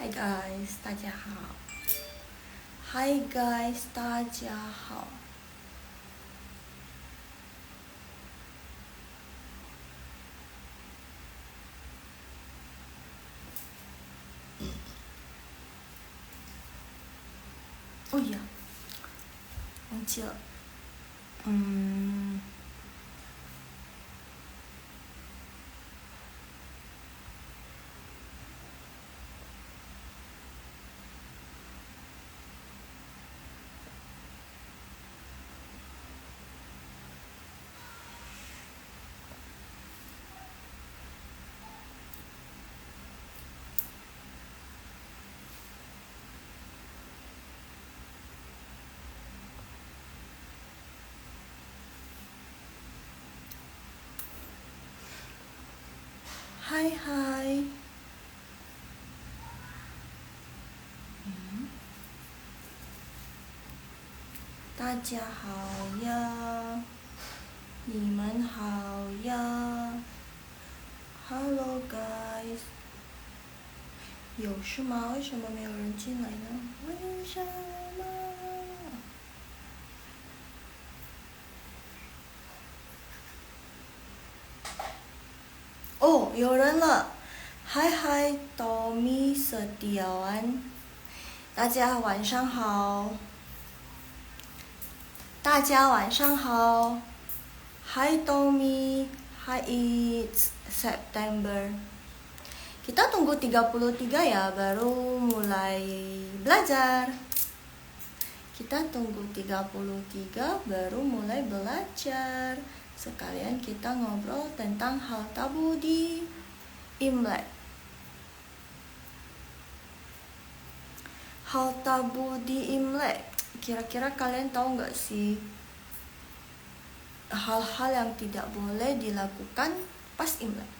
Hi guys，大家好。Hi guys，大家好。哦呀，忘记了。嗨嗨。大家好呀，你们好呀。Hello guys， 有事吗？为什么没有人进来呢？为什么？哦，有人了。嗨嗨，Tommy Setiawan，大家晚上好。大家晚上好。Hi Tommy, hi it's September. Kita tunggu 33 ya baru mulai belajar. Kita tunggu 33 baru mulai belajar. Sekalian kita ngobrol tentang hal tabu di Imlek. Hal tabu di Imlek. Kira-kira kalian tahu nggak sih hal-hal yang tidak boleh dilakukan pas Imlek?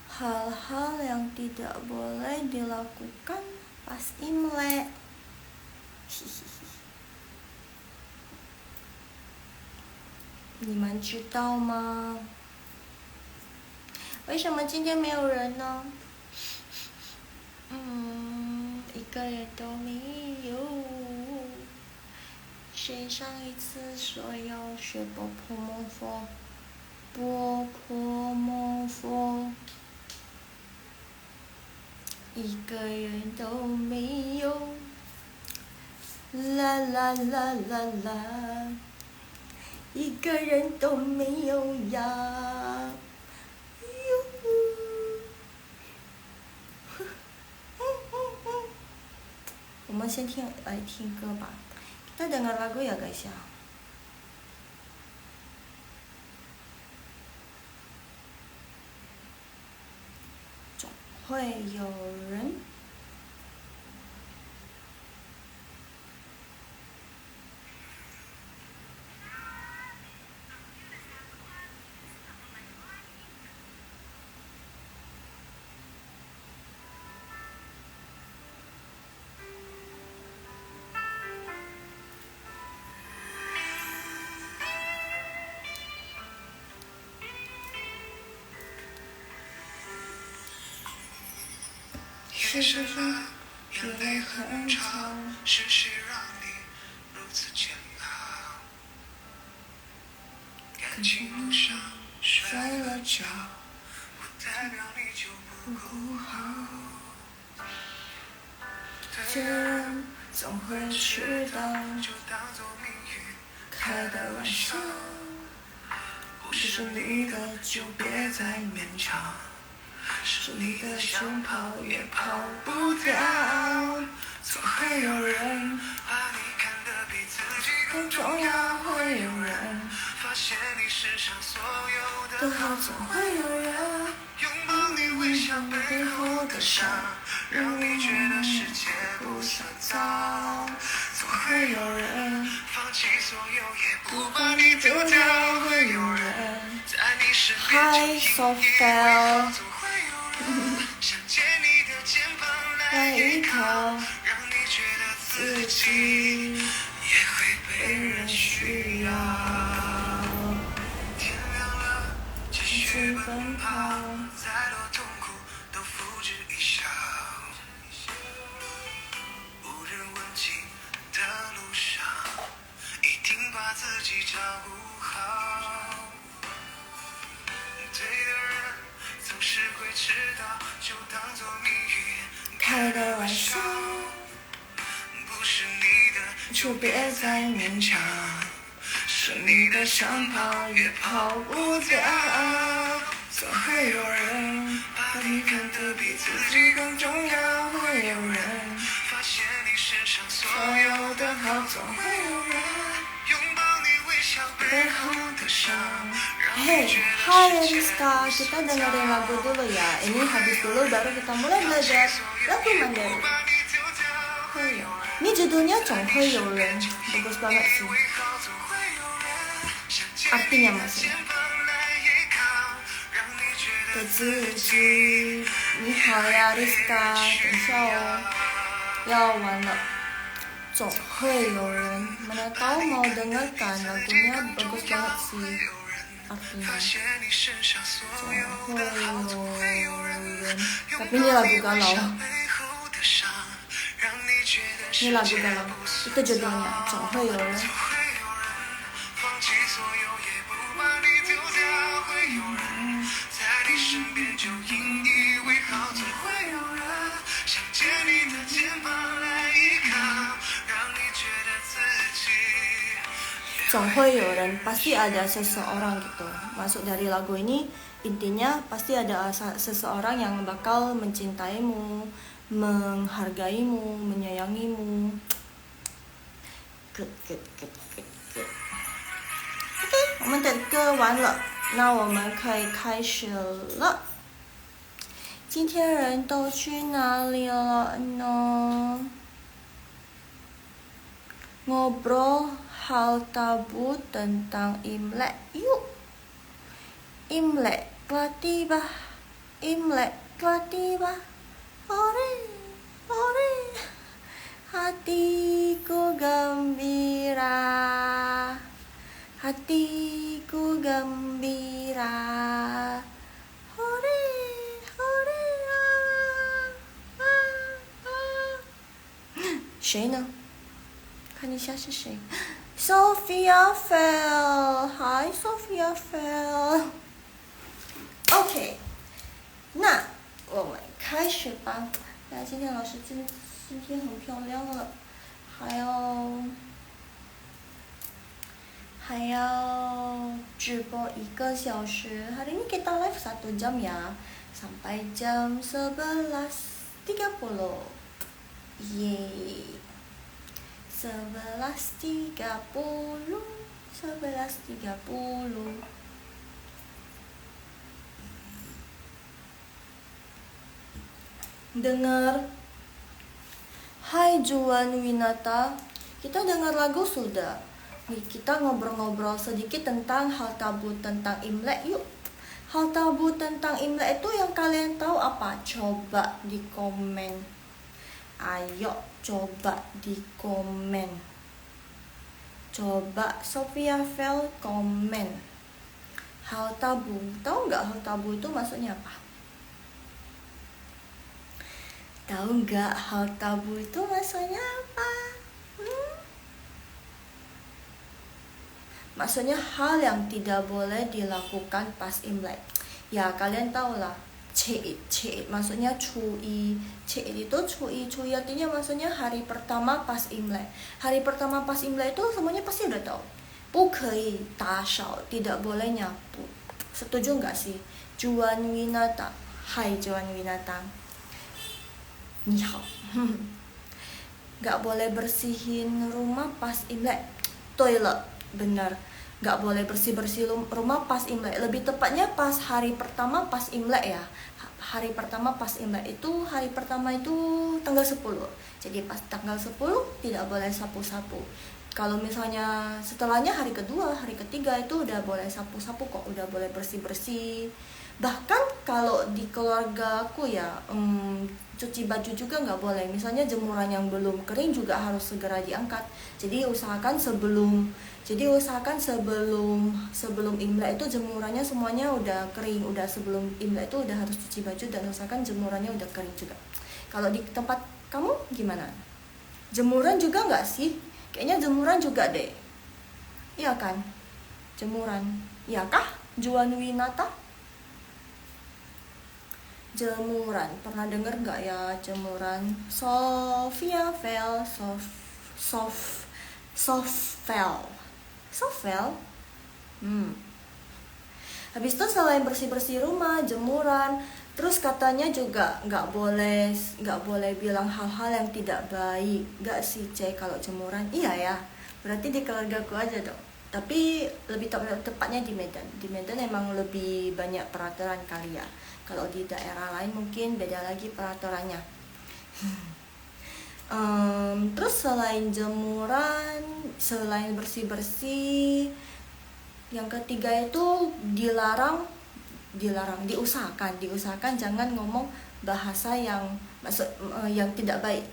Hal-hal yang tidak boleh dilakukan pas Imlek. 你们知道吗？为什么今天没有人呢？一个人都没有。谁上一次说要学波泼魔佛？波泼魔佛，一个人都没有。啦啦啦啦啦，一个人都没有呀。我们先来听歌吧。Kita dengar lagu ya guys ya. 总会有人。是是是，眼泪很长，是谁让你如此煎熬？感情路上摔了跤，不代表你就不够好。这人总会迟到，就当作命运开的玩笑。不是你的就别再勉强。是你的想跑也跑不掉，总会有人把你看得比自己更重要，会有人发现你身上所有的好，总会有人拥抱你微笑背后的伤，让你觉得世界不算糟，总会有人放弃所有也不把你丢掉，会有人在你身边就引以为豪。想借你的肩膀来依靠，让你觉得自自己也会被人需要。天亮了，继续奔跑，再多痛苦都付之一笑。无人问津的路上，一定把自己照顾好。对的人总是会迟到，就当作命运开的玩笑。不是你的就别再勉强，是你的想跑也跑不掉。总会有人把你看得比自己更重要，会有人发现你身上所有的好，总会有人拥抱你微笑背后的伤。Hey, hai Rizka, kita dengerin lagu dulu ya. Ini habis dulu baru kita mulai belajar lagu Mandarin. Ini judulnya 总会有人, bagus banget sih. Artinya masih. 的自己，你好呀 Rizka， 等一下哦，要完了。总会有人, mana tahu mau dengarkan lagunya bagus banget sih. Artinya总会有人, tapi ini lagu galau. Ini lagu galau. Itu judulnya 总会有人。总会有人, pasti ada seseorang gitu. Masuk dari lagu ini intinya pasti ada seseorang yang bakal mencintaimu, menghargaimu, menyayangimu. Good. OK， 我们的歌完了，那我们可以开始了。今天人都去哪里了呢？Ngobrol hal tabu tentang Imlek yuk. Imlek telah tiba, Imlek telah tiba. Hore, hore, hatiku gembira, hatiku gembira. Hore, hore, ah. 谁呢？看一下是谁。Sophia Fell， Hi Sophia Fell。OK， 那我们开始吧。那今天老师今天很漂亮了，还要直播1个小时。Hari ini kita live 1 jam ya, sampai jam 11.30. Yeay. 11.30. Dengar. Hai Juan Winata, kita dengar lagu sudah. Nih, kita ngobrol-ngobrol sedikit tentang hal tabu tentang Imlek yuk. Hal tabu tentang Imlek itu yang kalian tahu apa? Coba di komen. Ayo coba di komen. Coba Sophia Fell komen. Hal tabu. Tahu nggak hal tabu itu maksudnya apa? Tahu nggak hal tabu itu maksudnya apa? Maksudnya hal yang tidak boleh dilakukan pas Imlek. Ya kalian tahu lah. Cid maksudnya Cuy. Cid itu Cuy artinya maksudnya hari pertama pas Imlek. Hari pertama pas Imlek itu semuanya pasti udah tahu. 不可以打扫, tidak boleh nyapu. Setuju nggak sih? Juan Winata. Hai Juan Winata. Ni hao. Nggak boleh bersihin rumah pas Imlek. Toilet, benar. Nggak boleh bersih-bersih rumah pas Imlek. Lebih tepatnya pas hari pertama pas Imlek ya. Hari pertama pas Imlek itu, hari pertama itu tanggal 10. Jadi pas tanggal 10 tidak boleh sapu-sapu. Kalau misalnya setelahnya hari kedua, hari ketiga itu udah boleh sapu-sapu kok. Udah boleh bersih-bersih, Bahkan kalau di keluarga aku ya, cuci baju juga nggak boleh. Misalnya jemuran yang belum kering juga harus segera diangkat. Jadi usahakan sebelum Imlek itu jemurannya semuanya udah kering. Udah sebelum Imlek itu udah harus cuci baju dan usahakan jemurannya udah kering juga. Kalau di tempat kamu gimana? Jemuran juga nggak sih? Kayaknya jemuran juga deh. Iya kan? Jemuran. Iya kah? Juan Winata? Jemuran, pernah denger nggak ya jemuran? Sofia Vel, Sofvel. Habis itu selain bersih-bersih rumah, jemuran, terus katanya juga nggak boleh bilang hal-hal yang tidak baik. Nggak sih cek kalau jemuran? Iya ya, berarti di keluargaku aja dong. Tapi lebih tepatnya di Medan. Di Medan emang lebih banyak peraturan kali ya. Kalau di daerah lain mungkin beda lagi peraturannya. Terus selain jemuran, selain bersih-bersih, yang ketiga itu diusahakan jangan ngomong bahasa yang tidak baik.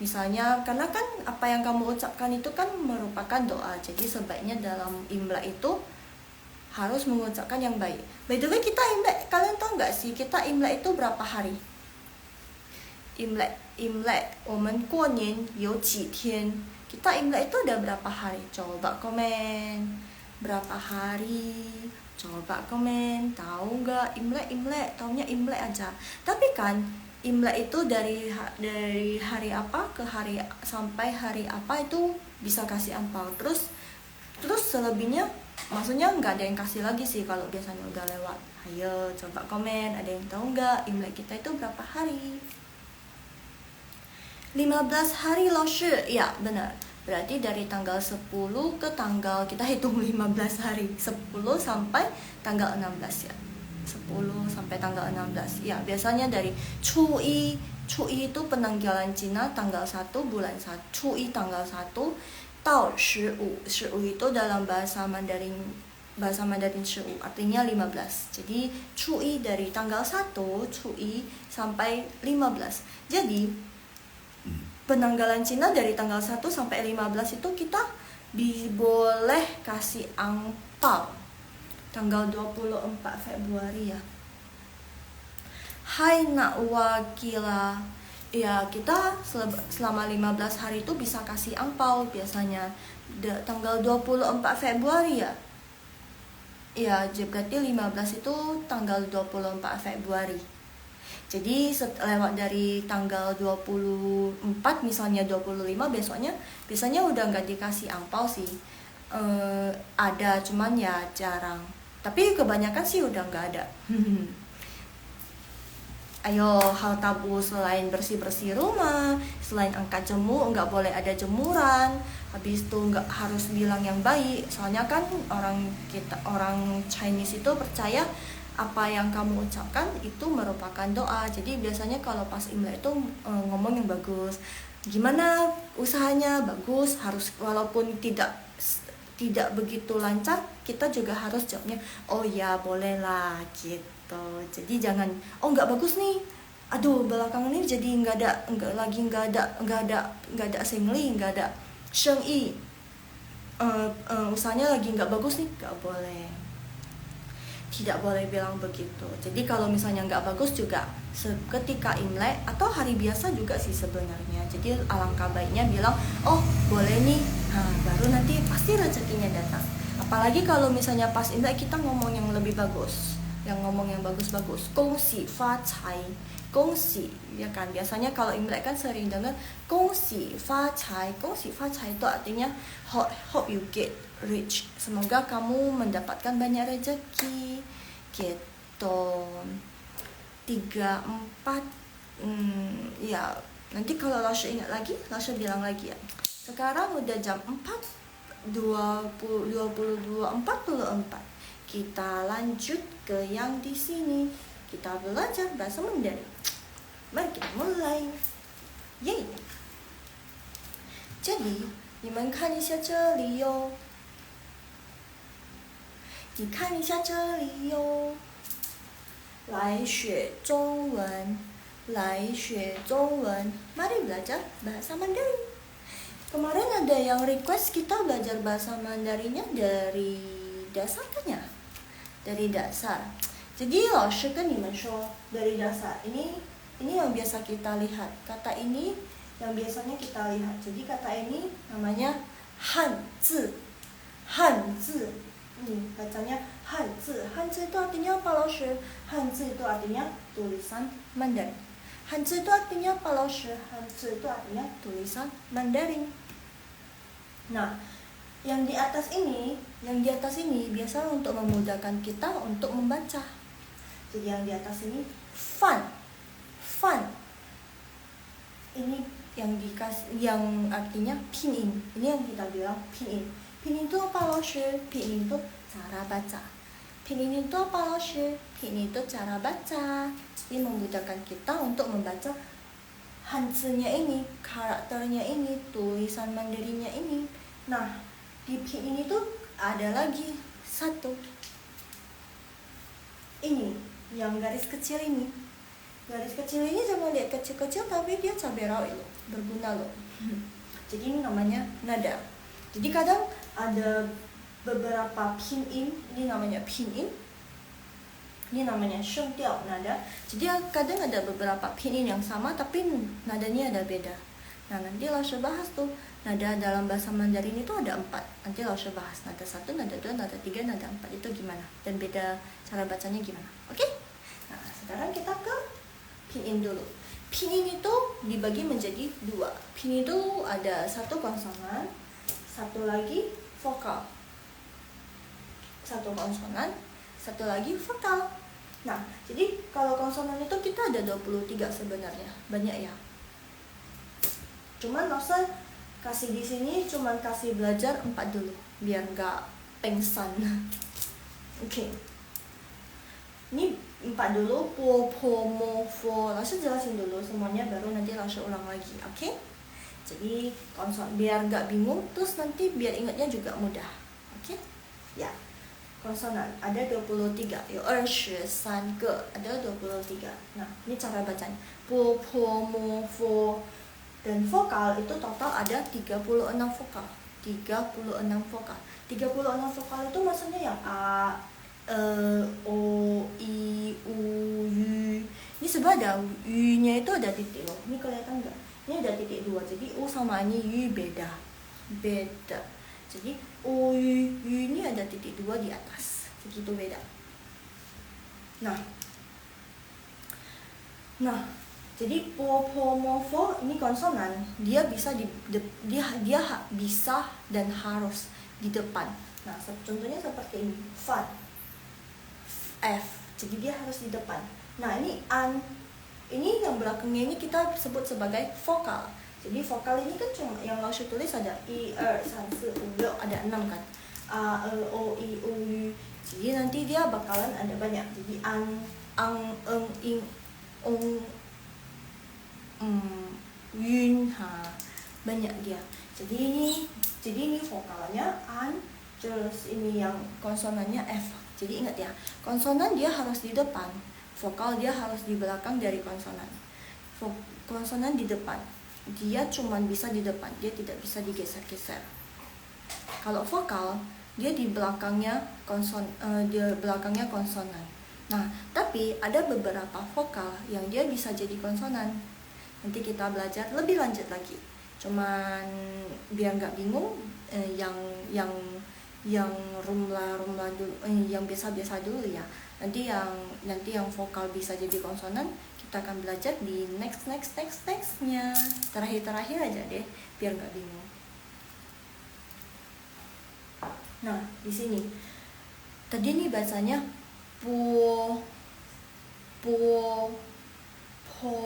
Misalnya, karena kan apa yang kamu ucapkan itu kan merupakan doa. Jadi sebaiknya dalam Imlek itu harus mengucapkan yang baik. By the way, kita Imlek, kalian tahu nggak sih kita Imlek itu berapa hari? Imlek, 我们过年有几天? Kita Imlek itu udah berapa hari? Coba komen. Berapa hari? Coba komen. Tahu nggak Imlek? Taunya Imlek aja. Tapi kan Imlek itu dari hari apa ke hari sampai hari apa itu bisa kasih ampau. Terus selebihnya maksudnya nggak ada yang kasih lagi sih kalau biasanya udah lewat. Ayo coba komen, ada yang tahu nggak Imlek kita itu berapa hari? 15 hari loh, ya benar. Berarti dari tanggal 10 ke tanggal, kita hitung 15 hari, 10 sampai tanggal 16 ya. 10 sampai tanggal 16 ya, biasanya dari Cui itu penanggalan Cina tanggal 1 bulan 1, Cui tanggal 1 tau 15 itu dalam bahasa Mandarin 15 artinya 15. Jadi Cui dari tanggal 1 Cui sampai 15. Jadi penanggalan Cina dari tanggal 1 sampai 15 itu kita boleh kasih angpao. Tanggal 24 Februari ya. Hai nak wakila. Ya, kita selama 15 hari itu bisa kasih angpao biasanya. Tanggal 24 Februari ya. Ya, berarti 15 itu tanggal 24 Februari. Jadi lewat dari tanggal 24 misalnya 25 biasanya udah nggak dikasih angpau sih. Ada cuman ya jarang. Tapi kebanyakan sih udah nggak ada. Ayo, hal tabu selain bersih-bersih rumah, selain angkat jemur, nggak boleh ada jemuran. Habis itu nggak harus bilang yang baik. Soalnya kan orang Chinese itu percaya apa yang kamu ucapkan itu merupakan doa. Jadi biasanya kalau pas Imlek itu ngomong yang bagus. Gimana usahanya? Bagus, harus walaupun tidak begitu lancar, kita juga harus jawabnya oh ya boleh lah gitu. Jadi jangan nggak bagus nih. Aduh, belakangan ini jadi nggak ada sengli, nggak ada shengyi. Usahanya lagi nggak bagus nih, nggak boleh. Tidak boleh bilang begitu. Jadi kalau misalnya nggak bagus juga ketika Imlek atau hari biasa juga sih sebenarnya. Jadi alangkah baiknya bilang oh boleh nih, baru nanti pasti rezekinya datang. Apalagi kalau misalnya pas Imlek kita ngomong yang lebih bagus, yang ngomong yang bagus-bagus, gongxi fa cai, gongxi ya kan. Biasanya kalau Imlek kan sering dengar gongxi fa cai itu artinya hope you get rich, semoga kamu mendapatkan banyak rezeki gitu. 3, 4 ya nanti kalau Lasha ingat lagi, Lasha bilang lagi ya. Sekarang udah jam 4:22:44. Kita lanjut ke yang di sini. Kita belajar bahasa Mandarin. Mari kita mulai. Yeay. Jadi 你们看一下这里哟，你看一下这里哟，来学中文，来学中文. Mari belajar bahasa Mandarin. Kemarin ada yang request kita belajar bahasa Mandarinnya dari dasar kan ya? Dari dasar. Jadi 老师跟你们说 dari dasar. Ini yang biasa kita lihat. Kata ini yang biasanya kita lihat. Jadi kata ini namanya 汉字. 汉字. Ini bacanya 汉字. 汉字itu artinya apa 老师? 汉字itu artinya tulisan Mandarin. 汉字itu artinya apa 老师? 汉字itu artinya tulisan Mandarin. Nah, yang di atas ini biasa untuk memudahkan kita untuk membaca. Jadi yang di atas ini fan. Ini yang artinya pinyin. Ini yang kita bilang pinyin. Pinyin itu apa 老师? Pinyin itu cara baca. Pinyin itu apa 老师? Pinyin itu cara baca. Ini memudahkan kita untuk membaca Hanzi-nya ini, karakternya ini, tulisan Mandarinnya ini. Nah, di pinyin itu ada lagi satu. Ini, yang garis kecil ini. Garis kecil ini jangan lihat kecil-kecil, tapi dia cabai rawit loh, berguna loh. Jadi ini namanya nada. Jadi kadang ada beberapa pinyin, ini namanya pinyin. Ini namanya shengdiao nada. Jadi kadang ada beberapa pinyin yang sama tapi nadanya ada beda. Nah, nanti Laushe bahas tuh nada dalam bahasa Mandarin itu ada 4. Nanti Laushe bahas nada 1, nada 2, nada 3, nada 4 itu gimana dan beda cara bacanya gimana. Oke? Nah, sekarang kita ke pinyin dulu. Pinyin itu dibagi menjadi 2. Pinyin itu ada satu konsonan, satu lagi vokal. Satu konsonan, satu lagi vokal. Nah, jadi kalau konsonan itu kita ada 23 sebenarnya. Banyak ya. Cuman Laushe kasih di sini cuman kasih belajar 4 dulu biar nggak pengsan. Oke. Ini 4 dulu, po, mo, fo. Laushe jelasin dulu semuanya baru nanti Laushe ulang lagi. Oke? Jadi konsonan biar nggak bingung, terus nanti biar ingatnya juga mudah. Oke? Ya. Konsonan ada 23,有23个, ada 23. Nah, ini cara bacanya. Po, mo, fo. Dan vokal itu total ada 36 vokal. 36 vokal. 36 vokal itu maksudnya yang a, o, i, u, y. Ini sebenarnya y-nya itu ada titik loh. Ini kelihatan nggak? Ini ada titik 2. Jadi u sama ini y beda. Jadi u, y ini ada titik 2 di atas. Segitu beda. Nah, jadi po, mo, fo ini konsonan, dia bisa dia bisa dan harus di depan. Nah, contohnya seperti ini, fan, f, jadi dia harus di depan. Nah, ini an, ini yang belakangnya ini kita sebut sebagai vokal. Jadi vokal ini kan cuma yang Laushe tulis ada i, 2, 3, 4, 5, 6 ada 6 kan. A, e, o, i, u, y. Jadi nanti dia bakalan ada banyak. Jadi an, ang, eng, ing, ong, yun, banyak dia. Jadi ini vokalnya an, terus ini yang konsonannya f. Jadi ingat ya, konsonan dia harus di depan, vokal dia harus di belakang dari konsonan. Konsonan di depan, dia cuman bisa di depan, dia tidak bisa digeser-geser. Kalau vokal dia di belakangnya konsonan. Nah, tapi ada beberapa vokal yang dia bisa jadi konsonan. Nanti kita belajar lebih lanjut lagi. Cuman biar nggak bingung, yang rumla dulu, yang biasa dulu ya. Nanti yang vokal bisa jadi konsonan kita akan belajar di nextnya. Terakhir aja deh, biar nggak bingung. Nah, di sini tadi nih bacanya po, mo, fo,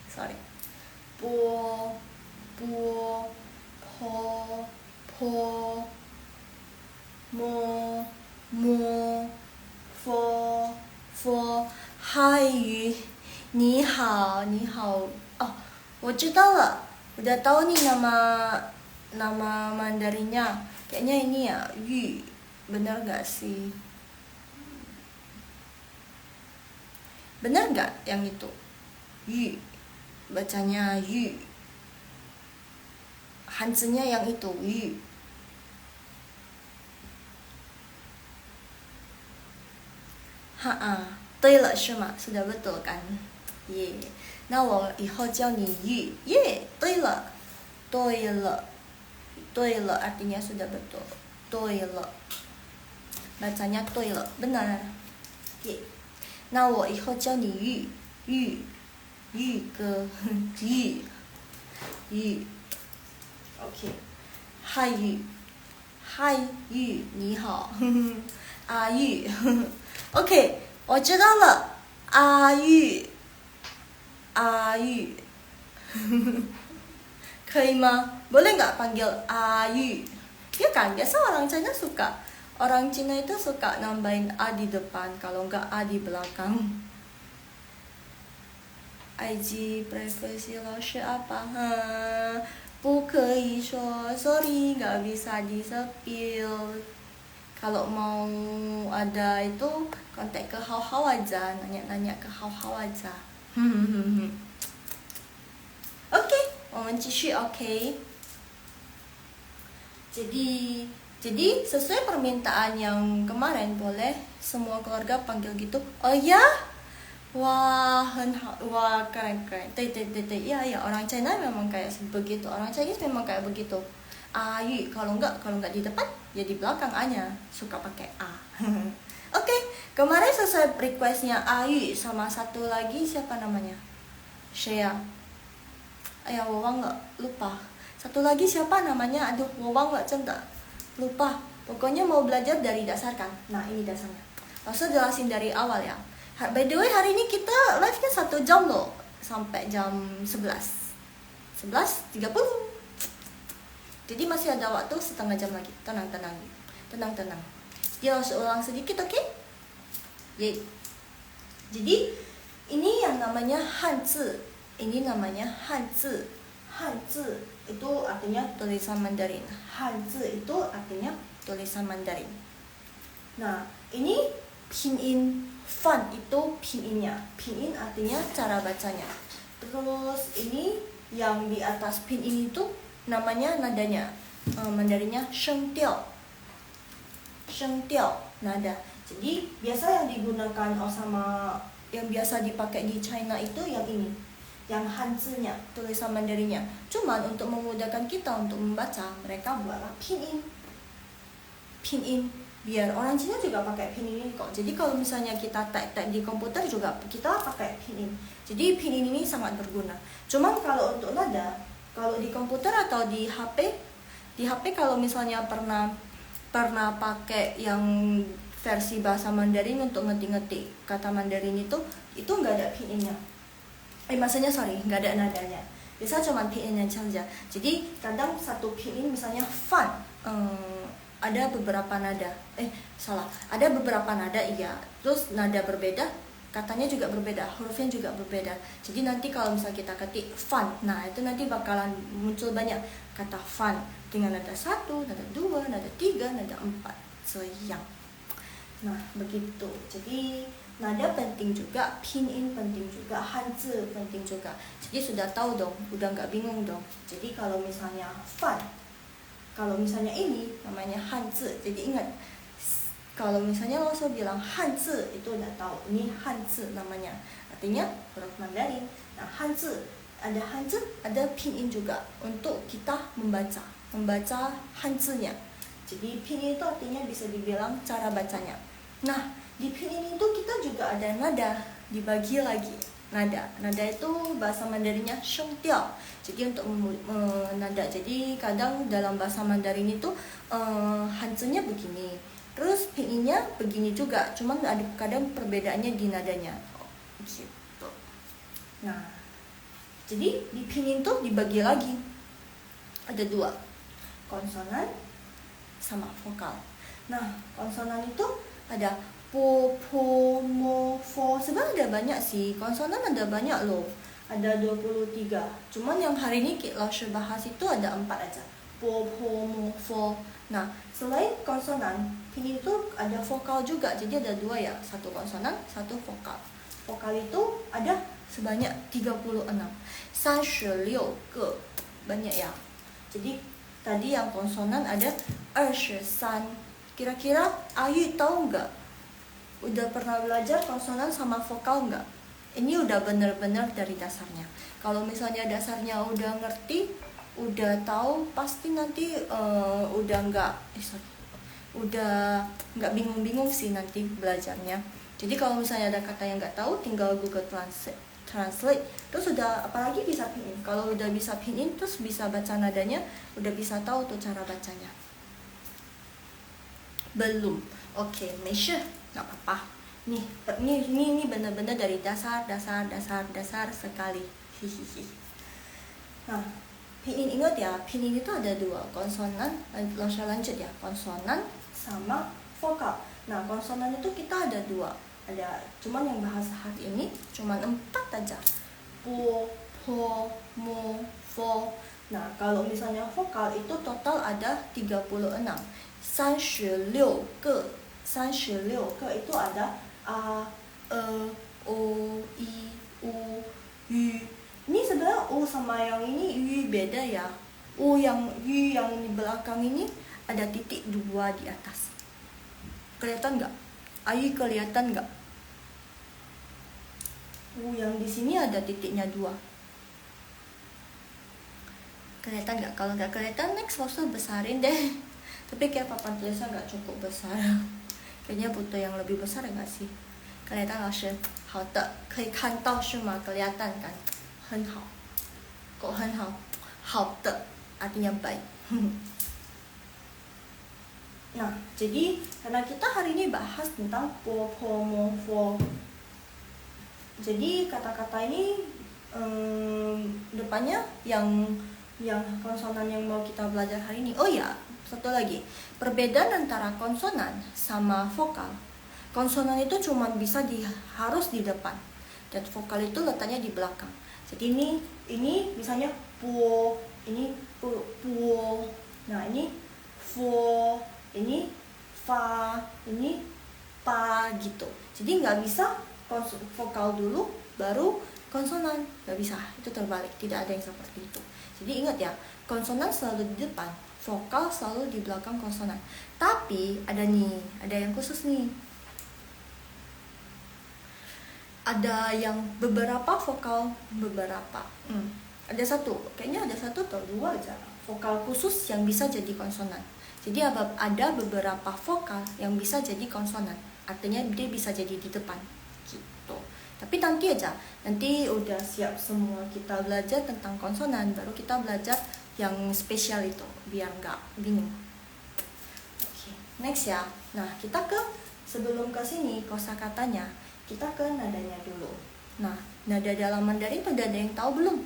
sorry. Po, mo mo for 汉语你好你好哦，我知道了，udah tahu nih nama Mandarinnya. Kayaknya ini ya, Yu. Bener gak sih? Bener gak yang itu? Yu. Bacanya Yu. Hanzinya yang itu, Yu. Ha-ha, 对了是吗？ Sudah betul kan? Ye. 那我以后叫你Yu. Ye, 对了。对了。对了 artinya sudah betul. 对了。Bacanya 对了, benar. Ye. 那我以后叫你玉哥玉 OK 汉语你好阿玉OK 我知道了阿玉可以吗 boleh nggak panggil Ayu ya kan biasa orang China suka orang Cina itu suka nambahin A di depan kalau nggak A di belakang IG privasi 老师 apa 不可以说 sorry nggak bisa di spill kalau mau ada itu kontak ke Hao aja nanya ke Hao aja Oke, 我们继续 OK jadi sesuai permintaan yang kemarin boleh semua keluarga panggil gitu. Oh ya? Wah, wah keren. Iya, orang China memang kayak begitu. Orang Chinese memang kayak begitu. Ayu, kalau enggak di depan, ya di belakang A-nya suka pakai A. Oke, kemarin sesuai requestnya Ayu sama satu lagi siapa namanya? Shea. Ayah, 我忘了, lupa. Satu lagi siapa namanya? Aduh, 我忘了, 真的 lupa. Pokoknya mau belajar dari dasar kan. Nah, ini dasarnya. Langsung jelasin dari awal ya. By the way, hari ini kita live-nya 1 jam loh. Sampai jam 11:30. Jadi masih ada waktu setengah jam lagi. Tenang. Jadi langsung ulang sedikit, oke? Okay? Jadi ini yang namanya Hanzi. Ini namanya Hanzi. Hanzi itu artinya tulisan Mandarin. Hanzi itu artinya tulisan Mandarin. Nah, ini pinyin. Fan itu pinyinnya. Pinyin artinya cara bacanya. Terus ini yang di atas pinyin itu namanya nadanya. Mandarinnya shengdiao. Shengdiao nada. Jadi biasa yang digunakan sama yang biasa dipakai di China itu yang ini. Yang Hanzi-nya, tulisan Mandarinnya. Cuman untuk memudahkan kita untuk membaca, mereka buatlah pinyin. Pinyin. Biar orang Cina juga pakai pinyin ini kok. Jadi kalau misalnya kita type di komputer juga kita pakai pinyin. Jadi pinyin ini sangat berguna. Cuman kalau untuk nada, kalau di komputer atau di HP kalau misalnya pernah pakai yang versi bahasa Mandarin untuk ngetik kata Mandarin itu nggak ada pinyinnya. Maksudnya nggak ada nadanya. Biasa cuma pinyin saja. Jadi kadang satu pinyin misalnya fan, ada beberapa nada. Ada beberapa nada iya. Terus nada berbeda, katanya juga berbeda, hurufnya juga berbeda. Jadi nanti kalau misalnya kita ketik fan, nah itu nanti bakalan muncul banyak kata fan dengan nada 1, nada 2, nada 3, nada 4. Sayang. Nah, begitu. Jadi nada penting juga, pinyin penting juga, Hanzi penting juga. Jadi sudah tahu dong, udah nggak bingung dong. Jadi kalau misalnya fan, kalau misalnya ini namanya Hanzi, jadi ingat. Kalau misalnya langsung bilang Hanzi, itu udah tahu ini Hanzi namanya. Artinya huruf Mandarin. Nah, Hanzi, ada pinyin juga untuk kita membaca Hanzi-nya. Jadi pinyin itu artinya bisa dibilang cara bacanya. Nah, di pinyin itu kita juga ada nada, dibagi lagi. Nada itu bahasa Mandarinnya shengdiao. Jadi untuk nada. Jadi kadang dalam bahasa Mandarin itu Hanzi-nya begini. Terus pinyinnya begini juga, cuman ada kadang perbedaannya di nadanya. Gitu. Nah, jadi di pinyin tuh dibagi lagi. Ada 2, konsonan sama vokal. Nah, konsonan itu ada po, po, mo, fo. Sebenarnya ada banyak sih, konsonan ada banyak loh. Ada 23. Cuman yang hari ini Laoshi bahas itu ada 4 aja. Po, po, mo, fo. Nah, selain konsonan, pinyin itu ada vokal juga. Jadi ada 2 ya, 1 konsonan, 1 vokal. Vokal itu ada sebanyak 36. 36 ke. Banyak ya. Jadi tadi yang konsonan ada 23. Kira-kira Ayu tahu nggak? Udah pernah belajar konsonan sama vokal nggak? Ini udah bener-bener dari dasarnya. Kalau misalnya dasarnya udah ngerti, udah tahu, pasti nanti udah nggak bingung-bingung sih nanti belajarnya. Jadi kalau misalnya ada kata yang nggak tahu, tinggal Google Translate, terus udah apalagi bisa pinyin. Kalau udah bisa pinyin, terus bisa baca nadanya, udah bisa tahu tuh cara bacanya. Belum, oke, measure, nggak apa-apa. Ini benar-benar dari dasar sekali. Hihihi. Nah, pinyin ingat ya, pinyin itu ada 2, konsonan. Langsung lanjut ya, konsonan sama vokal. Nah, konsonan itu kita ada 2. Ada, cuman yang bahasa hari ini cuman 4 aja. Po, po, mo, fo. Nah, kalau misalnya vokal itu total ada 36. 36 ke. 36 ke itu ada a, e, o, i, u, yu. Ini sebenarnya u sama yang ini yu beda ya. U yang yu yang di belakang ini ada titik 2 di atas. Kelihatan nggak? Ayu kelihatan nggak? Yang di sini ada titiknya 2. Kelihatan nggak? Kalau nggak kelihatan, next langsung besarin deh. Tapi kayak papan tulisnya nggak cukup besar. Kayaknya butuh yang lebih besar ya nggak sih? Kelihatan langsung. 好的，可以看到是吗？ kelihatan kan? 很好。kok 很好？好的 artinya baik. Nah, jadi karena kita hari ini bahas tentang po, po, mo, fo. Jadi kata-kata ini depannya yang konsonan yang mau kita belajar hari ini. Oh ya, satu lagi. Perbedaan antara konsonan sama vokal. Konsonan itu cuma bisa harus di depan. Dan vokal itu letaknya di belakang. Jadi ini misalnya po, ini po. Nah, ini fo, ini fa, ini pa gitu. Jadi nggak bisa vokal dulu baru konsonan, nggak bisa, itu terbalik, tidak ada yang seperti itu. Jadi ingat ya, konsonan selalu di depan, vokal selalu di belakang konsonan. Tapi ada yang khusus nih. Ada yang beberapa vokal, ada satu, kayaknya ada 1 atau 2 aja vokal khusus yang bisa jadi konsonan. Jadi ada beberapa vokal yang bisa jadi konsonan, artinya dia bisa jadi di depan gitu. Tapi nanti aja, nanti udah siap semua kita belajar tentang konsonan, baru kita belajar yang spesial itu, biar nggak bingung. Oke, next ya. Nah, kita sebelum ke sini kosakatanya, kita ke nadanya dulu. Nah, nada dalam Mandarin udah ada yang tahu belum?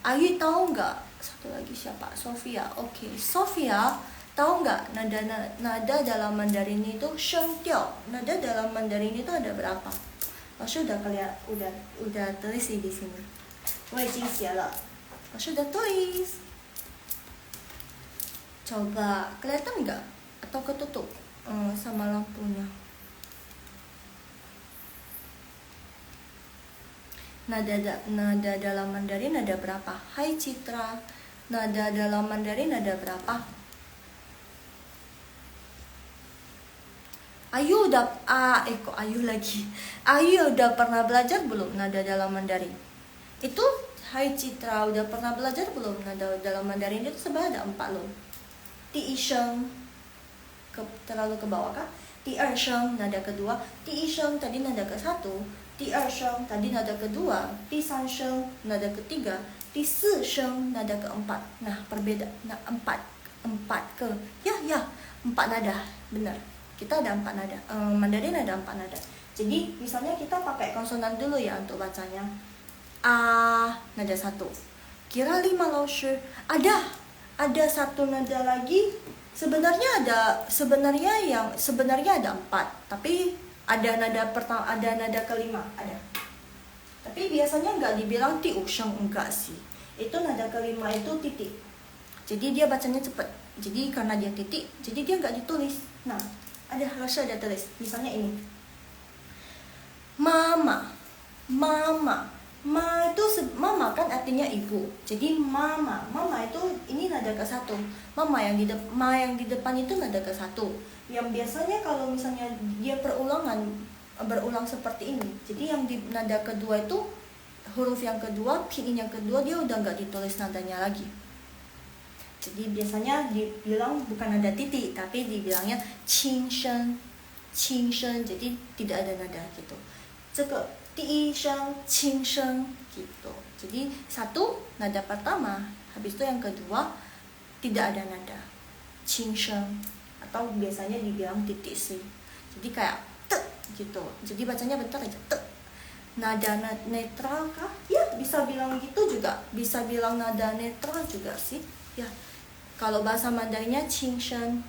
Ayu tahu nggak? Satu lagi siapa? Sofia. Oke, Sofia tahu nggak nada dalam Mandarin itu sheng tiao? Nada dalam Mandarin itu ada berapa? Langsung udah tulis di sini. 我已经写了. Langsung udah tulis. Coba kelihatan nggak? Atau ketutup sama lampunya? Nada dalam Mandarin ada berapa? Hai Citra, nada dalam Mandarin ada berapa? Ayu udah Ayu lagi. Ayu udah pernah belajar belum nada dalam Mandarin? Itu Hai Citra udah pernah belajar belum nada dalam Mandarin? Itu sebenarnya ada 4 loh. Di isheng terlalu ke bawah kan? Di ersheng nada kedua, di isheng tadi nada ke-1, di ersheng tadi nada kedua, di sansheng nada ketiga, di sisheng nada keempat. Nah, perbedaan 4 ke 4 nada, benar. Kita ada 4 nada. Mandarin ada 4 nada. Jadi misalnya kita pakai konsonan dulu ya untuk bacanya. A nada 1. Kira 5 laushe. Ada 1 nada lagi Sebenarnya ada 4, tapi ada nada pertama, ada nada kelima, ada. Tapi biasanya nggak dibilang ti usheng, enggak sih. Itu nada kelima itu titik. Jadi dia bacanya cepat. Jadi karena dia titik, jadi dia nggak ditulis. Nah, harusnya ada tulis. Misalnya ini. Mama. Ma itu mama kan artinya ibu. Jadi mama itu ini nada ke-1. Mama yang di depan itu nada ke-1. Yang biasanya kalau misalnya dia berulang seperti ini. Jadi yang di nada kedua itu huruf yang kedua, pinyin yang kedua dia udah nggak ditulis nadanya lagi. Jadi biasanya dibilang bukan nada titik, tapi dibilangnya qingsheng. Jadi tidak ada nada gitu. 这个第一声轻声 gitu. Jadi 1 nada pertama, habis itu yang kedua tidak ada nada. 轻声 atau biasanya dibilang titik C. Jadi kayak te gitu. Jadi bacanya bentar aja te. Nada netral kah? Ya, bisa bilang gitu juga. Bisa bilang nada netral juga sih. Ya. Kalau bahasa Mandarinnya 轻声.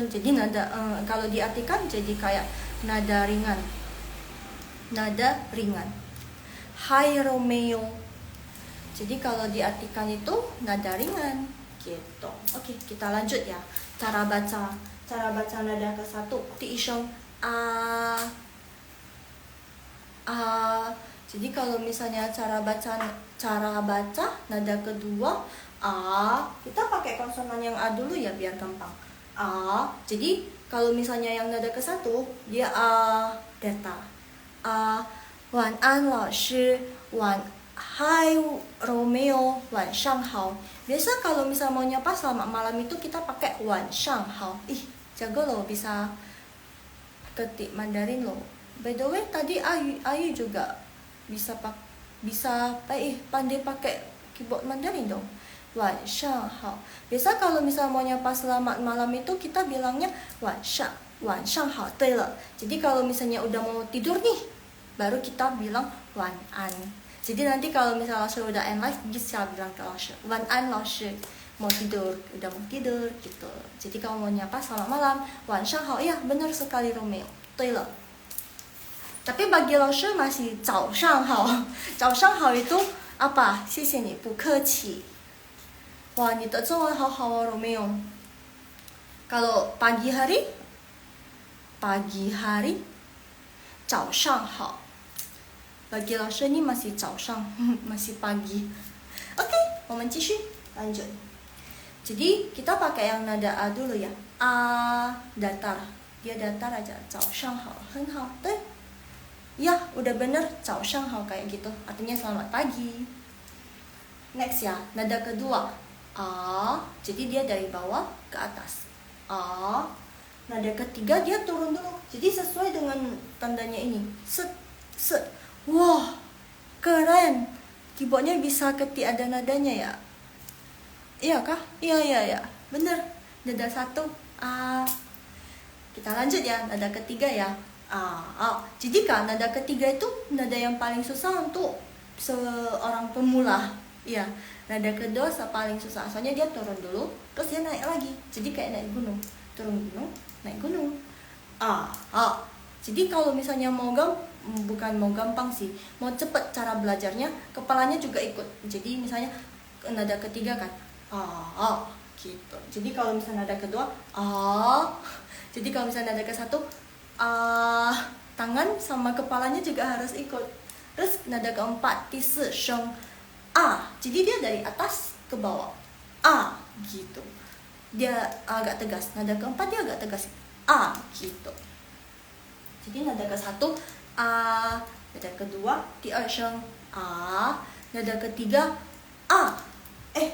Jadi nada kalau diartikan jadi kayak nada ringan. Hai Romeo. Jadi kalau diartikan itu nada ringan gitu. Oke, kita lanjut ya. Cara baca nada ke-1 ti isheng a. Jadi kalau misalnya cara baca nada kedua a, kita pakai konsonan yang a dulu ya biar gampang. A. Jadi kalau misalnya yang nada ke-1 dia a datar. A 晚安老师 Hai Romeo 晚上好. Biasa kalau misalnya mau nyapa selamat malam itu kita pakai 晚上好. Ih, jago loh bisa ketik Mandarin loh. By the way tadi Ayu juga bisa pandai pakai keyboard Mandarin dong. 晚上好. Biasa kalau misalnya mau nyapa selamat malam itu kita bilangnya 晚上好. 对了. Jadi kalau misalnya udah mau tidur nih, baru kita bilang 晚安. Jadi nanti kalau misalnya langsung udah end live bisa bilang ke langsung 晚安老师, udah mau tidur gitu. Jadi kalau mau nyapa selamat malam 晚上好. Ya benar sekali Romeo. 对了. Tapi bagi langsung masih 早上好. 早上好 itu apa? 谢谢你不客气. Wah, 你的中文好好哦 Romeo. Kalau pagi hari 早上好. Bagi langsung ini masih 早上, masih pagi. Oke, 我们继续 lanjut. Jadi kita pakai yang nada a dulu ya. A datar. Dia datar aja. 早上好, 很好. Tuh. Ya, udah bener 早上好 kayak gitu. Artinya selamat pagi. Next ya, nada kedua. A. Jadi dia dari bawah ke atas. A. Nada ketiga dia turun dulu. Jadi sesuai dengan tandanya ini. Set. Wah, keren. Keyboardnya bisa ketik ada nadanya ya. Iya kah? Iya. Bener. Nada 1 A. Kita lanjut ya, nada ketiga ya. A. Jadi kan nada ketiga itu nada yang paling susah untuk seorang pemula. Iya. Nada kedua paling susah. Soalnya dia turun dulu, terus dia naik lagi. Jadi kayak naik gunung. Turun gunung, naik gunung. A. Jadi kalau misalnya bukan mau gampang sih, mau cepet cara belajarnya, kepalanya juga ikut. Jadi misalnya nada ketiga kan a gitu. Jadi kalau misalnya nada kedua a. Jadi kalau misalnya nada ke-1 a, tangan sama kepalanya juga harus ikut. Terus nada keempat ti si sheng a. Jadi dia dari atas ke bawah. A gitu. Dia agak tegas. Nada keempat dia agak tegas. A gitu. Jadi nada ke-1 A, nada kedua ti sheng A, nada ketiga A.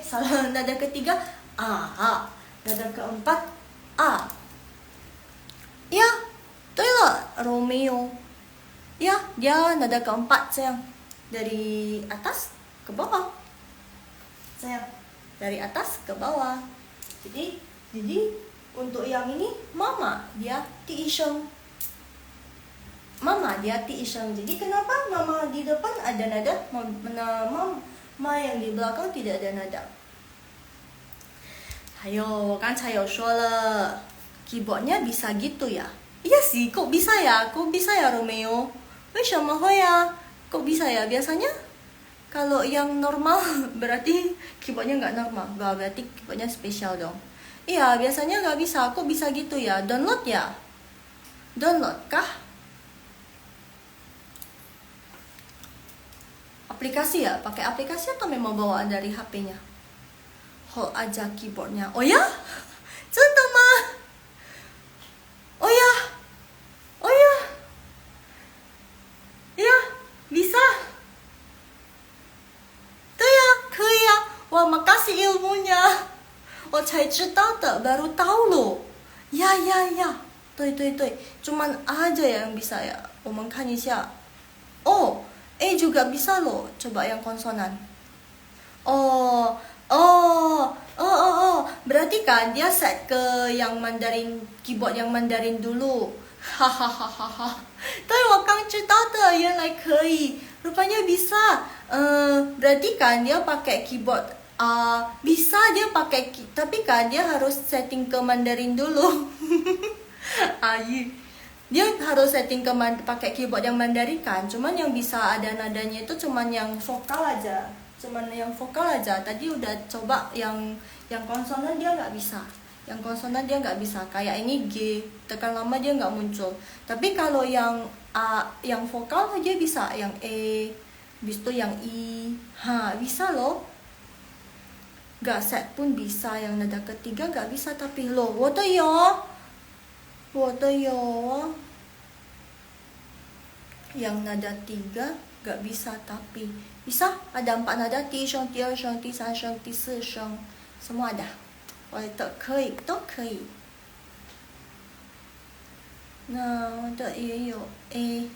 Salah, nada ketiga A. Nada keempat A. Ya, 对了 Romeo. Ya, dia nada keempat sayang. Dari atas ke bawah. Sayang, dari atas ke bawah. Jadi untuk yang ini mama dia ti sheng. Mama dia ti isheng. Jadi kenapa mama di depan ada nada, mama yang di belakang tidak ada nada? Ayo, kan saya soal keyboardnya bisa gitu ya? Iya sih, kok bisa ya? Kok bisa ya Romeo? Sama ya? Kok bisa ya? Biasanya kalau yang normal berarti keyboardnya nggak normal. Berarti keyboardnya spesial dong. Iya, biasanya nggak bisa. Kok bisa gitu ya? Download ya? Download kah? Aplikasi ya? Pakai aplikasi atau memang bawaan dari HP-nya? Hold aja keyboardnya. Oh ya? 真的吗? Oh ya? Oh ya? Ya, bisa. 对呀，可以呀。Wah, makasih ilmunya. 我才知道的, baru tahu loh. Ya, ya, ya. 对对对, cuman aja yang bisa ya. 我们看一下. Oh, juga bisa loh. Coba yang konsonan. Oh, berarti kan dia set ke yang Mandarin, keyboard yang Mandarin dulu. Hahaha. 对，我刚知道的，原来可以。Rupanya bisa. Berarti kan dia pakai keyboard. Bisa dia pakai, tapi kan dia harus setting ke Mandarin dulu. Dia harus setting ke pakai keyboard yang Mandarin kan. Cuman yang bisa ada nadanya itu cuman yang vokal aja. Tadi udah coba yang konsonan dia nggak bisa. Yang konsonan dia nggak bisa. Kayak ini G, tekan lama dia nggak muncul. Tapi kalau yang A, yang vokal aja bisa. Yang E, habis itu yang I, bisa loh. Nggak set pun bisa. Yang nada ketiga nggak bisa tapi loh. 我的有 yang nada 3 gak bisa tapi bisa. Ada 4 nada, 第一声、第二声、第三声、第四声 semua ada. 我的可以，都可以。那我的也有 A，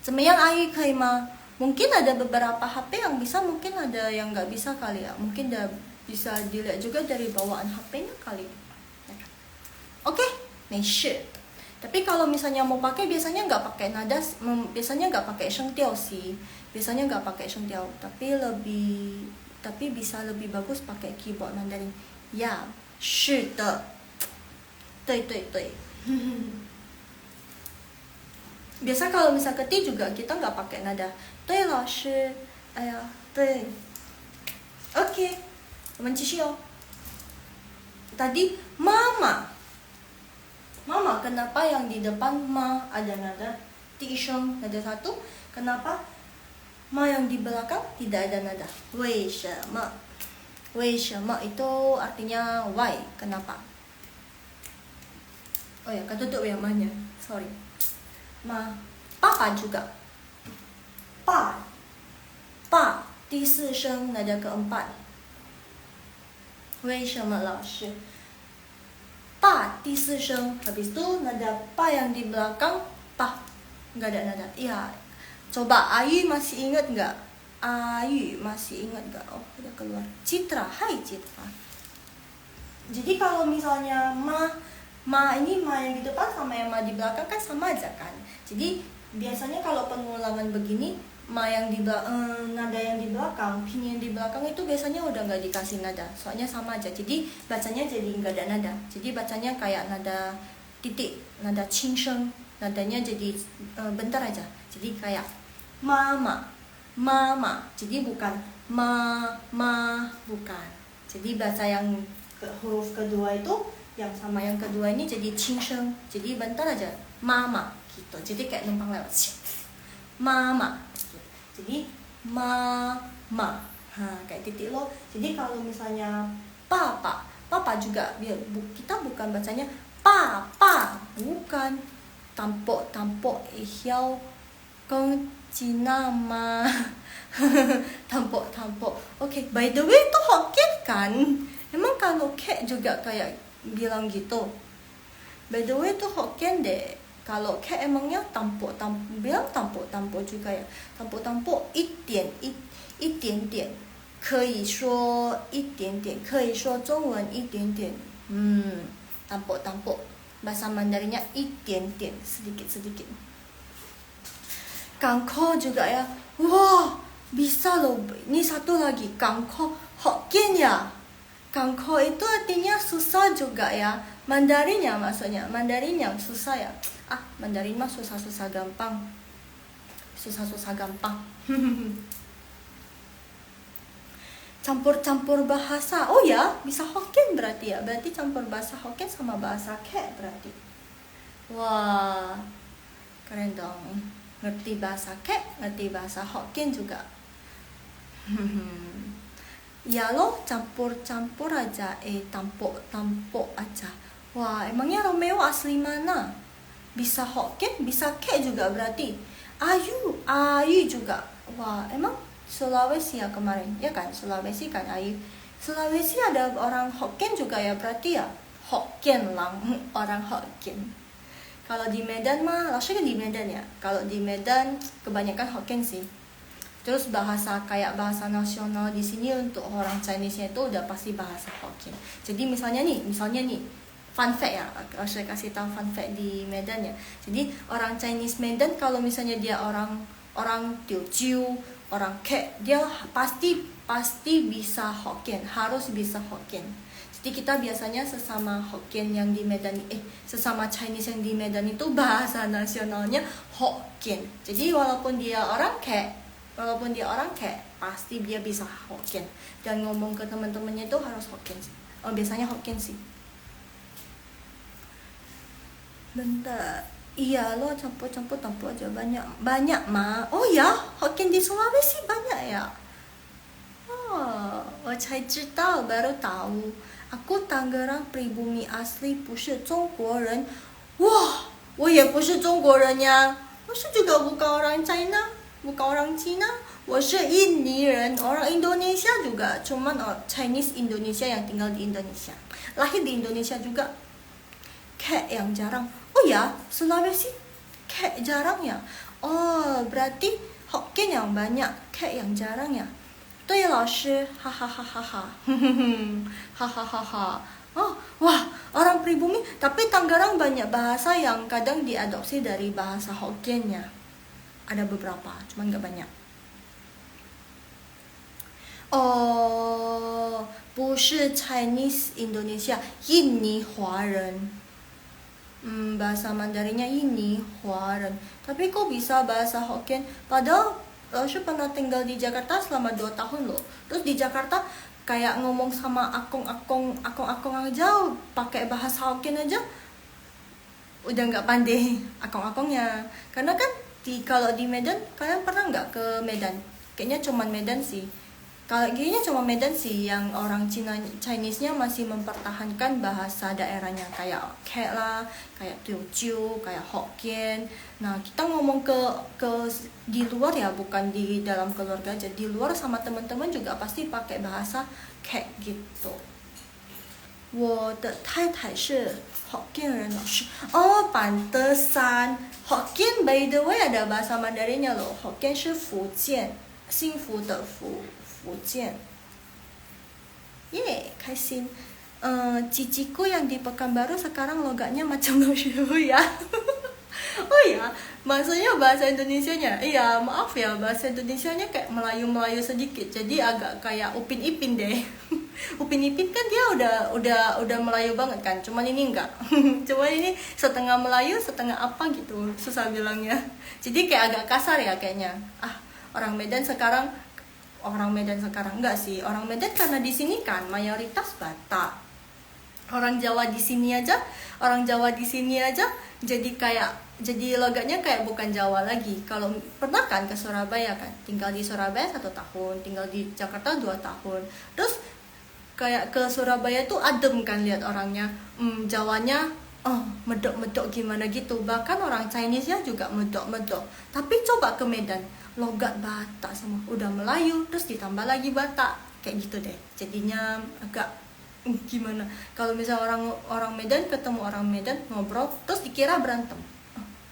怎么样阿玉可以吗？ Mungkin ada beberapa HP yang bisa, mungkin ada yang nggak bisa kali ya. Mungkin bisa dilihat juga dari bawaan HP-nya kali. Oke, 没事。 Tapi kalau misalnya mau pakai biasanya nggak pakai nada, biasanya nggak pakai shengtiao sih. Biasanya nggak pakai shengtiao, tapi bisa lebih bagus pakai keyboard Mandarin. Ya, 是的。对对对。Biasa kalau misal keti juga kita nggak pakai nada. 对老师，哎呀，对。Oke, 我们继续哦。Tadi mama. Mama, kenapa yang di depan ma ada nada 第一声 nada 1? Kenapa ma yang di belakang tidak ada nada? 为什么? 为什么 itu artinya why, kenapa? Oh ya, kan tutup yang mahnya. Sorry. Ma, papa juga. Pa. 第四声 nada keempat. 为什么老师? Pa, 第四声, habis itu nada pa yang di belakang, pa, nggak ada nada. Iya, coba Ayu masih ingat nggak? Oh, udah keluar. Citra, hai Citra. Jadi kalau misalnya ma ini ma yang di depan sama yang ma di belakang kan sama aja kan. Jadi biasanya kalau pengulangan begini, ma yang di nada yang di belakang, pin yang di belakang itu biasanya udah nggak dikasih nada, soalnya sama aja. Jadi bacanya jadi nggak ada nada. Jadi bacanya kayak nada titik, nada qingsheng, nadanya jadi bentar aja. Jadi kayak mama. Jadi bukan bukan. Jadi baca yang huruf kedua itu yang sama yang kedua ini jadi qingsheng. Jadi bentar aja, mama gitu. Jadi kayak numpang lewat. Mama. Jadi mama, kayak titik lo. Jadi kalau misalnya papa juga kita bukan bacanya papa, bukan. Tampok hiao kong cina ma. tampok. Oke, by the way itu Hokkien kan? Emang kalau kek juga kayak bilang gitu. By the way itu Hokkien deh. Kalau kayak emangnya bilang tampok juga ya. Tampok 一点点，可以说一点点，可以说中文一点点。tampok bahasa Mandarinnya 一点点， sedikit. Kangko juga ya. Wah, bisa loh. Ini satu lagi, Kangko Hokkien ya. Kangko itu artinya susah juga ya. Mandarinnya maksudnya, Mandarin yang susah ya. Mandarin mah susah-susah gampang. Susah-susah gampang. Campur-campur bahasa. Oh ya, bisa Hokkien berarti ya. Berarti campur bahasa Hokkien sama bahasa Ke berarti. Wah, keren dong. Ngerti bahasa Ke, ngerti bahasa Hokkien juga. Ya lo campur-campur aja, tampok aja. Wah, emangnya Romeo asli mana? Bisa Hokkien, bisa Ke juga berarti. Ayu juga. Wah, emang Sulawesi ya kemarin, ya kan? Sulawesi kan Ayu. Sulawesi ada orang Hokkien juga ya berarti ya. Hokkien lang, orang Hokkien. Kalau di Medan mah, langsung di Medan ya. Kalau di Medan kebanyakan Hokkien sih. Terus bahasa kayak bahasa nasional di sini untuk orang Chinese-nya itu udah pasti bahasa Hokkien. Jadi misalnya nih, fun fact ya, saya kasih tahu fun fact di Medan ya. Jadi orang Chinese Medan kalau misalnya dia orang Teochew, orang Ke, dia pasti bisa Hokkien, harus bisa Hokkien. Jadi kita biasanya sesama Hokkien yang di Medan, sesama Chinese yang di Medan itu bahasa nasionalnya Hokkien. Jadi walaupun dia orang Ke, pasti dia bisa Hokkien. Dan ngomong ke teman-temannya itu harus Hokkien sih. Biasanya Hokkien sih. Bentar. Iya lo campur aja banyak mah. Oh ya, Hokkien di Sulawesi banyak ya. Oh, saya tahu, baru tahu. Aku Tangerang pribumi asli, 不是中国人. Wah, 我也不是中国人呀. 我是 juga bukan orang China, bukan orang Cina. 我是印尼人, orang Indonesia juga. Cuman Chinese Indonesia yang tinggal di Indonesia. Lahir di Indonesia juga. Ke yang jarang. Oh ya, Sulawesi Ke jarang ya. Oh, berarti Hokkien yang banyak, Ke yang jarang ya. 对老师 hahaha. Hahaha. Oh, wah, orang pribumi. Tapi Tangerang banyak bahasa yang kadang diadopsi dari bahasa Hokkiennya. Ada beberapa, cuman gak banyak. Oh, 不是 Chinese Indonesia, 印尼华人. Bahasa Mandarinnya ini Huaren. Tapi kok bisa bahasa Hokkien? Padahal Lashu pernah tinggal di Jakarta selama 2 tahun loh. Terus di Jakarta kayak ngomong sama akong aja pakai bahasa Hokkien aja udah nggak pandai akong-akongnya. Karena kan kalau di Medan, kalian pernah nggak ke Medan? Kayaknya cuman Medan sih. Kayaknya cuma Medan sih yang orang Chinese-nya masih mempertahankan bahasa daerahnya kayak Ke lah, kayak Teochew, kayak Hokkien. Nah, kita ngomong ke di luar ya, bukan di dalam keluarga aja. Di luar sama teman-teman juga pasti pakai bahasa Ke gitu. 我的太太是 Hokkien 人老师. Oh, pantesan. Hokkien by the way ada bahasa Mandarinnya loh. Hokkien 是福建，幸福的福。福建.开心. Ciciku yang di Pekanbaru sekarang logatnya macam Lashu ya. Oh ya, maksudnya bahasa Indonesianya. Iya, maaf ya, bahasa Indonesianya kayak Melayu sedikit. Jadi agak kayak Upin Ipin deh. Upin Ipin kan dia udah Melayu banget kan. Cuman ini enggak. Cuman ini setengah Melayu, setengah apa gitu. Susah bilangnya. Jadi kayak agak kasar ya kayaknya. Orang Medan sekarang enggak sih. Orang Medan karena di sini kan mayoritas Batak. Orang Jawa di sini aja jadi logatnya kayak bukan Jawa lagi. Kalau pernah kan ke Surabaya kan, tinggal di Surabaya 1 tahun, tinggal di Jakarta 2 tahun. Terus kayak ke Surabaya tuh adem kan lihat orangnya. Jawanya medok-medok gimana gitu. Bahkan orang Chinese-nya juga medok-medok. Tapi coba ke Medan, logat Batak semua, udah Melayu terus ditambah lagi Batak kayak gitu deh. Jadinya agak gimana kalau misalnya orang Medan ketemu orang Medan ngobrol terus dikira berantem.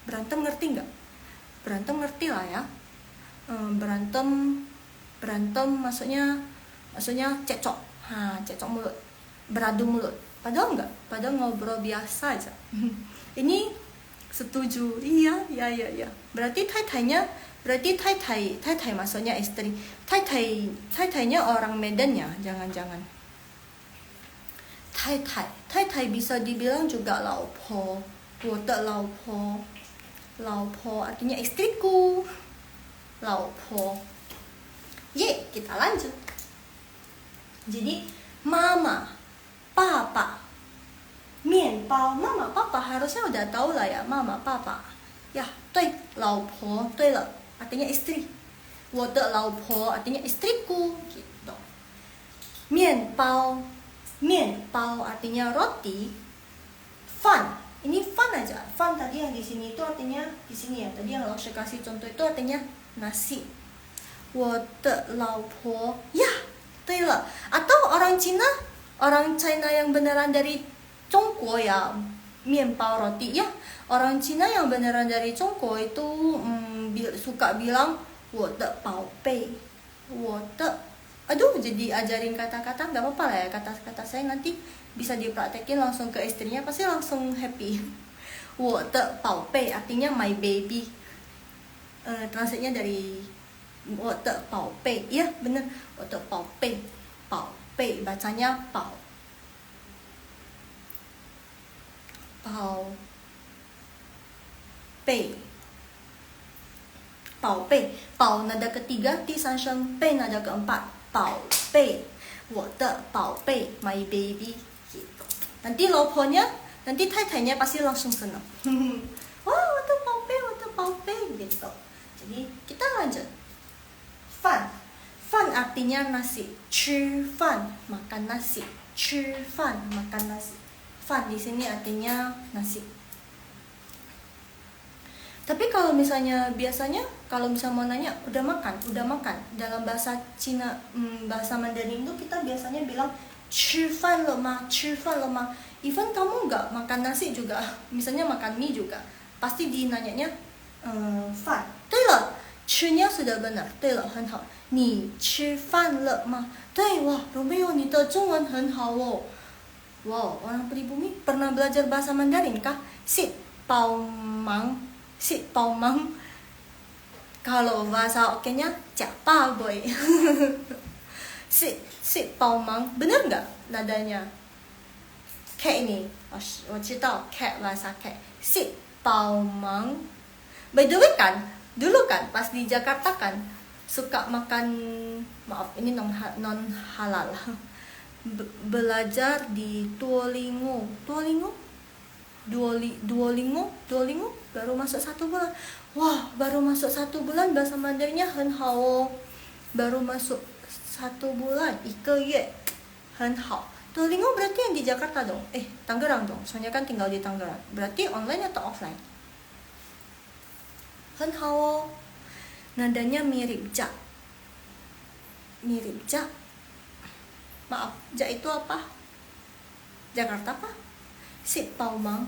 Berantem ngerti nggak? Berantem ngerti lah ya. Berantem maksudnya cekcok. Cekcok mulut, beradu mulut. Padahal enggak, padahal ngobrol biasa aja. Ini setuju. Iya. Berarti tai maksudnya istri. Tai-tainya orang Medan ya, jangan-jangan. 太太 bisa dibilang juga 老婆，我的老婆，老婆artinya istriku, 老婆。Ye, kita lanjut. Jadi mama, papa, 面包，妈妈爸爸 harusnya udah tahu lah ya, mama papa. Ya, 对，老婆，对了，artinya istri. 我的老婆 artinya istriku gitu. 面包，面包 artinya roti. Fun, ini fun aja. Fun tadi yang di sini itu artinya di sini ya. Tadi yang Laushe kasih contoh itu artinya nasi. 我的老婆, ya, 对了. Atau orang Cina yang beneran dari Chongguo ya, 面包 roti ya. Orang Cina yang beneran dari Chongguo itu suka bilang 我的宝贝, 我的. Aduh, jadi ajarin kata-kata nggak apa-apa lah ya, kata-kata saya nanti bisa dipraktekin langsung ke istrinya, pasti langsung happy. 我的宝贝 artinya my baby. Translate-nya dari 我的宝贝, ya bener, 我的宝贝, 宝贝 bacanya 宝, 宝贝, 宝贝, 宝 nada ketiga, ti sansheng, 贝 nada keempat, 宝贝, 我的宝贝, my baby gitu. Nanti loponya, nanti太太nya pasti langsung senang. Wah, 我的宝贝, 我的宝贝gitu. Jadi kita lanjut. Fan, fan artinya nasi. 吃饭 makan nasi. 吃饭 makan nasi. Fan di sini artinya nasi. Tapi kalau misalnya biasanya kalau misalnya mau nanya udah makan dalam bahasa Cina, bahasa Mandarin itu kita biasanya bilang 吃饭了吗? 吃饭了吗? Even kamu nggak makan nasi juga, misalnya makan mie juga, pasti dinanyanya fan. 对了, 吃nya sudah benar. 对了，很好。你吃饭了吗? 对，哇 Romeo 你的中文很好哦。Wow, orang pribumi pernah belajar bahasa Mandarin kah? Sit pao mang, sit pao mang. Kalau bahasa Oke-nya Japa boy. sit pao mang, bener nggak nadanya? Kayak ini, 我知道 cat bahasa cat. Sit pao mang. By the way kan, dulu kan pas di Jakarta kan suka makan, maaf ini non halal, belajar di Duolingo baru masuk 1 bulan. Wah, baru masuk 1 bulan bahasa Mandarinnya 很好哦. Baru masuk 1 bulan, 1个月很好. Duolingo berarti yang di Jakarta dong, Tangerang dong, soalnya kan tinggal di Tangerang. Berarti online atau offline? 很好哦. Nadanya mirip ja. Mirip ja. Maaf, ja itu apa? Jakarta apa? Sit pao mang,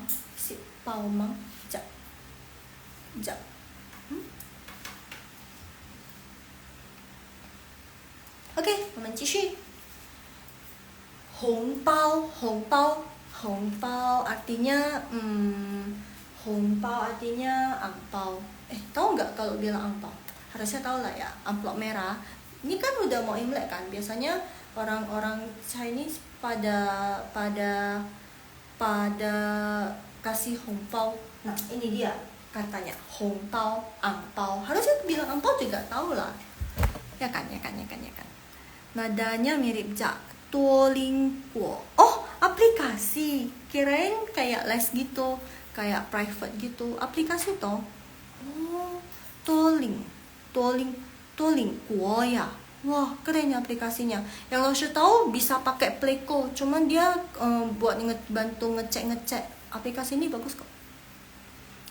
ja. Ja. Oke, 我们继续。红包 artinya Hongpao artinya angpao. Tahu nggak kalau bilang angpao? Harusnya tahu lah ya, amplop merah. Ini kan udah mau Imlek kan. Biasanya orang-orang Chinese pada kasih hongpao. Nah, ini dia katanya hongpao, angpao. Harusnya bilang angpao juga tahu lah. Ya kan. Nadanya mirip ja. Duolingo. Oh, aplikasi. Kirain kayak les gitu, kayak private gitu. Aplikasi toh. Oh, Duolingo ya. Wah, keren ya aplikasinya. Yang Laushe tahu bisa pakai Playco, cuman dia buat bantu ngecek aplikasi ini bagus kok.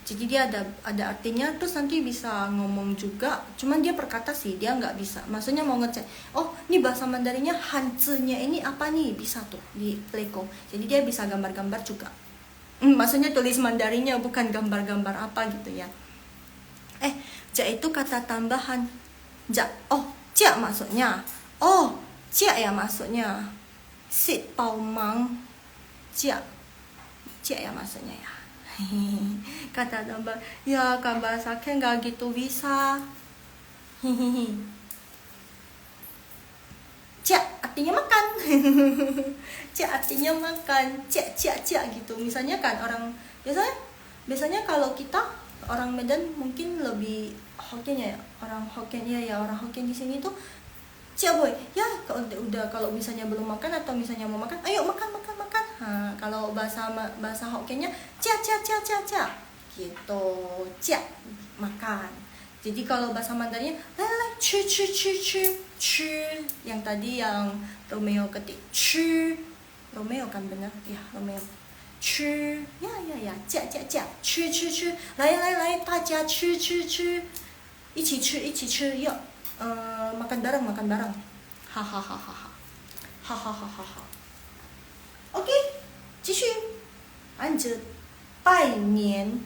Jadi dia ada artinya, terus nanti bisa ngomong juga, cuman dia perkata sih, dia nggak bisa. Maksudnya mau ngecek, oh ini bahasa Mandarinnya Hanzi-nya ini apa nih, bisa tuh di Playco. Jadi dia bisa gambar-gambar juga. Maksudnya tulis Mandarinnya, bukan gambar-gambar apa gitu ya. Ja itu kata tambahan. Ja, oh, jia maksudnya. Oh, jia ya maksudnya. Sit pao mang, jia ya maksudnya ya. Kata tambah, ya kan bahasa Ken gak gitu bisa. Jia artinya makan. Cia artinya makan, cia gitu. Misalnya kan orang biasanya kalau kita orang Medan mungkin lebih Hokkien ya, orang Hokkien ya orang Hokkien di sini tuh cia boy ya, udah kalau misalnya belum makan atau misalnya mau makan, ayo makan. Kalau bahasa Hokkiennya cia gitu, cia makan. Jadi kalau bahasa Mandarinnya lai chu, yang tadi yang Romeo ketik chu, Romeo kan benar ya, Romeo chu ya cia chu来大家吃一起吃 yuk makan bareng hahaha oke 继续 lanjut 拜年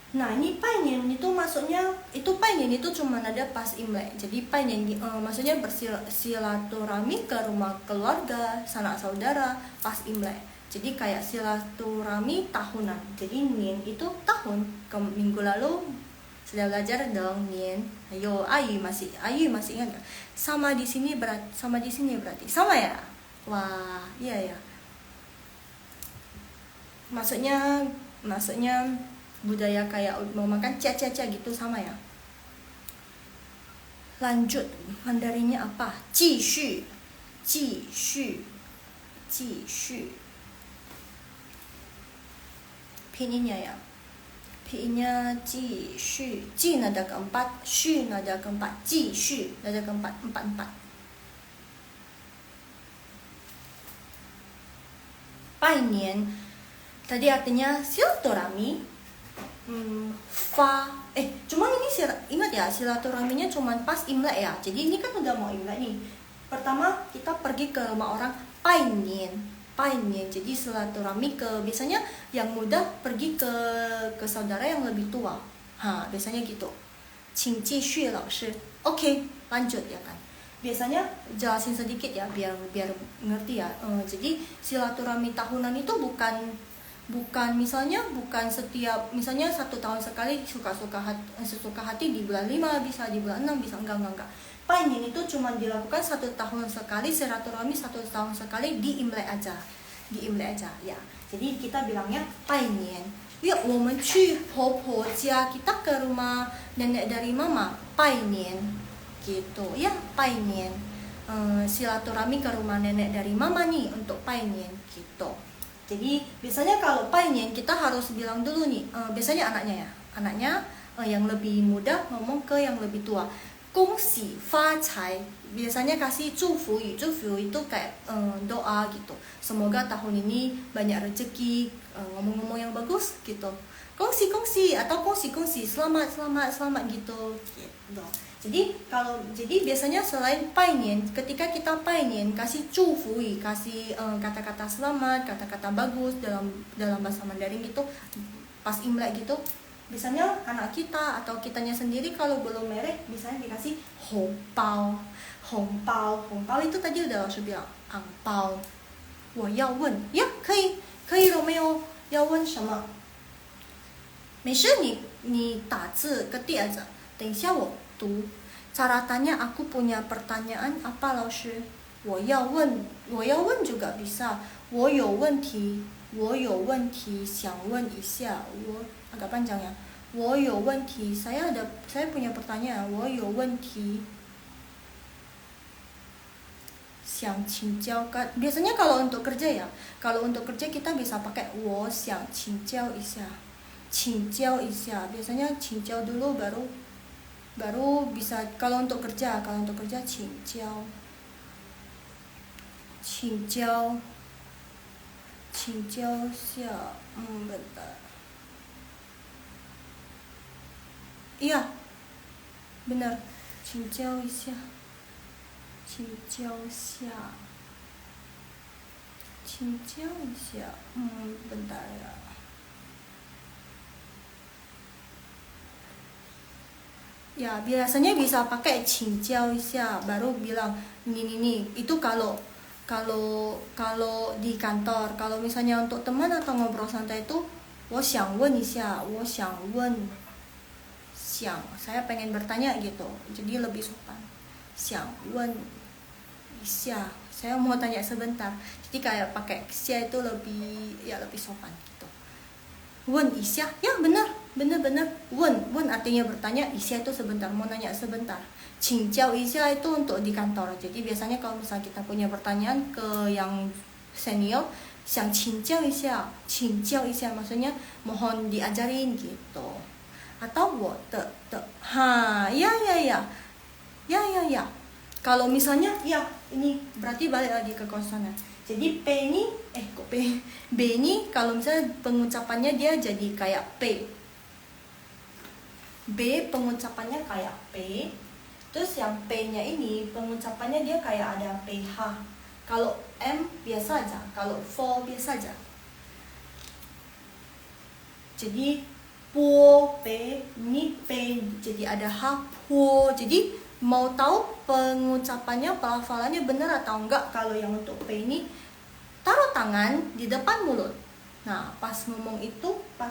nah ini 拜年 itu maksudnya itu 拜年 itu cuma ada pas Imlek. Jadi 拜年 maksudnya bersilaturahmi ke rumah keluarga sanak saudara pas Imlek. Jadi kayak silaturahmi tahunan. Jadi nian itu tahun. Ke minggu lalu sudah belajar dong nian. Ayo Ayu masih ingat gak? Sama di sini berarti sama ya. Wah iya ya. Maksudnya budaya kayak mau makan cia gitu sama ya. Lanjut Mandarinnya apa? 继续 pinginnya ya. Pinginnya 继续 ji nada keempat, shu nada keempat, 继续 nada keempat, 4 拜年 tadi artinya silaturahmi. Cuma ini ingat ya, silaturahminya cuma pas Imlek ya. Jadi ini kan udah mau Imlek nih. Pertama kita pergi ke rumah orang拜年. Jadi silaturahmi biasanya yang muda pergi ke saudara yang lebih tua. Biasanya gitu. 请继续老师. Oke, lanjut ya kan. Biasanya jelasin sedikit ya biar ngerti ya. Jadi silaturahmi tahunan itu bukan setiap misalnya 1 tahun sekali sesuka hati di bulan 5 bisa di bulan 6 bisa enggak. 拜年 itu cuma dilakukan 1 tahun sekali, silaturahmi 1 tahun sekali di Imlek aja ya. Jadi kita bilangnya 拜年 yuk 我们去婆婆家, kita ke rumah nenek dari mama 拜年 gitu ya. 拜年 silaturahmi ke rumah nenek dari mama nih untuk 拜年 gitu. Jadi biasanya kalau 拜年 kita harus bilang dulu nih, biasanya anaknya yang lebih muda ngomong ke yang lebih tua. 恭喜发财 biasanya kasih 祝福语itu kayak doa gitu. Semoga tahun ini banyak rezeki, ngomong-ngomong yang bagus gitu. 恭喜 atau 恭喜 selamat gitu. Jadi biasanya selain 拜年 ketika kita 拜年 kasih 祝福语, kasih kata-kata selamat, kata-kata bagus dalam bahasa Mandarin gitu pas Imlek gitu. Biasanya anak kita atau kitanya sendiri kalau belum merek biasanya dikasih 红包 itu tadi udah langsung bilang 昂包我要问 ya 可以 Romeo 要问什么没事你打字ketik aja 等一下我读 cara tanya aku punya pertanyaan apa 老师我要问juga bisa 我有问题想问一下 agak panjang ya 我有问题 saya punya pertanyaan 我有问题 想请教 biasanya kalau untuk kerja kita bisa pakai 我想请教一下 biasanya 请教 dulu baru bisa kalau untuk kerja 请教下 bentar. Iya, benar. 请教一下 bentar ya. Ya, biasanya bisa pakai 请教一下 baru bilang ini. Itu kalau di kantor, kalau misalnya untuk teman atau ngobrol santai itu 我想问一下 siang, saya pengen bertanya gitu, jadi lebih sopan. Siang, wen isya, saya mau tanya sebentar. Jadi kayak pakai xia itu lebih sopan gitu. Wen isya, ya benar. Wen artinya bertanya, isya itu sebentar, mau nanya sebentar. Qingjiao isya itu untuk di kantor. Jadi biasanya kalau misalnya kita punya pertanyaan ke yang senior,想请教一下maksudnya mohon diajarin gitu. Atau wo de, ya. Kalau misalnya ya ini berarti balik lagi ke konsonan. Jadi P ini B ini kalau misalnya pengucapannya dia jadi kayak P. B pengucapannya kayak P. Terus yang P-nya ini pengucapannya dia kayak ada PH. Kalau M biasa aja, kalau fo biasa aja. Jadi po P ini P jadi ada H po. Jadi mau tahu pengucapannya, pelafalannya benar atau enggak, kalau yang untuk P ini taruh tangan di depan mulut. Nah, pas ngomong itu, pas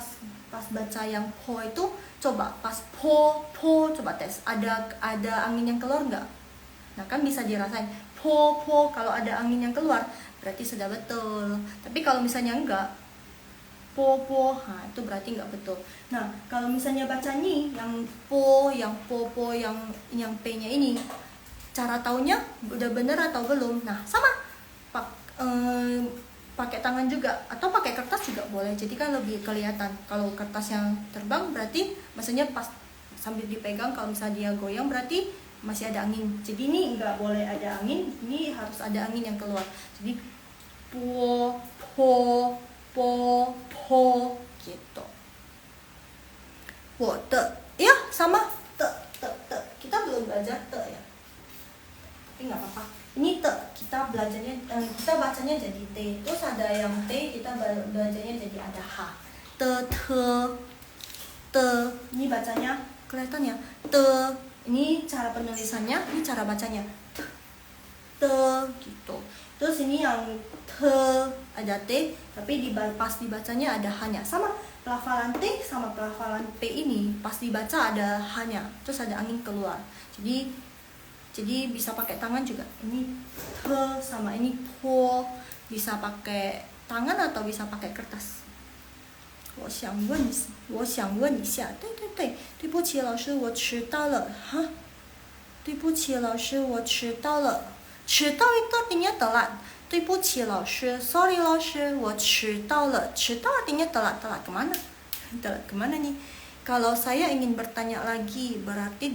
baca yang po itu, coba pas po coba tes, ada angin yang keluar enggak? Nah, kan bisa dirasain po kalau ada angin yang keluar berarti sudah betul. Tapi kalau misalnya enggak, po itu berarti enggak betul. Nah, kalau misalnya baca nih yang po yang P-nya ini, cara taunya udah bener atau belum? Nah, sama pakai tangan juga atau pakai kertas juga boleh. Jadi kan lebih kelihatan. Kalau kertas yang terbang berarti maksudnya pas sambil dipegang, kalau misalnya dia goyang berarti masih ada angin. Jadi ini enggak boleh ada angin, ini harus ada angin yang keluar. Jadi po gitu. Wo te, ya sama te. Kita belum belajar te ya. Tapi nggak apa-apa. Ini te, kita bacanya jadi T. Terus ada yang T, kita bacanya jadi ada H. Te. Ini bacanya kelihatan ya. Te. Ini cara penulisannya, ini cara bacanya. Te gitu. Terus ini yang te ada T, tapi pas dibacanya ada H-nya. Sama pelafalan T sama pelafalan P ini pas dibaca ada H-nya. Terus ada angin keluar. Jadi bisa pakai tangan juga. Ini te sama ini po, bisa pakai tangan atau bisa pakai kertas. 我想问一下，对不起老师，我迟到了。哈，对不起老师，我迟到了。迟到itu artinya telat. 对不起老师 ，sorry 老师，我迟到了。迟到artinya telat kemana? Telat kemana nih? Kalau saya ingin bertanya lagi, berarti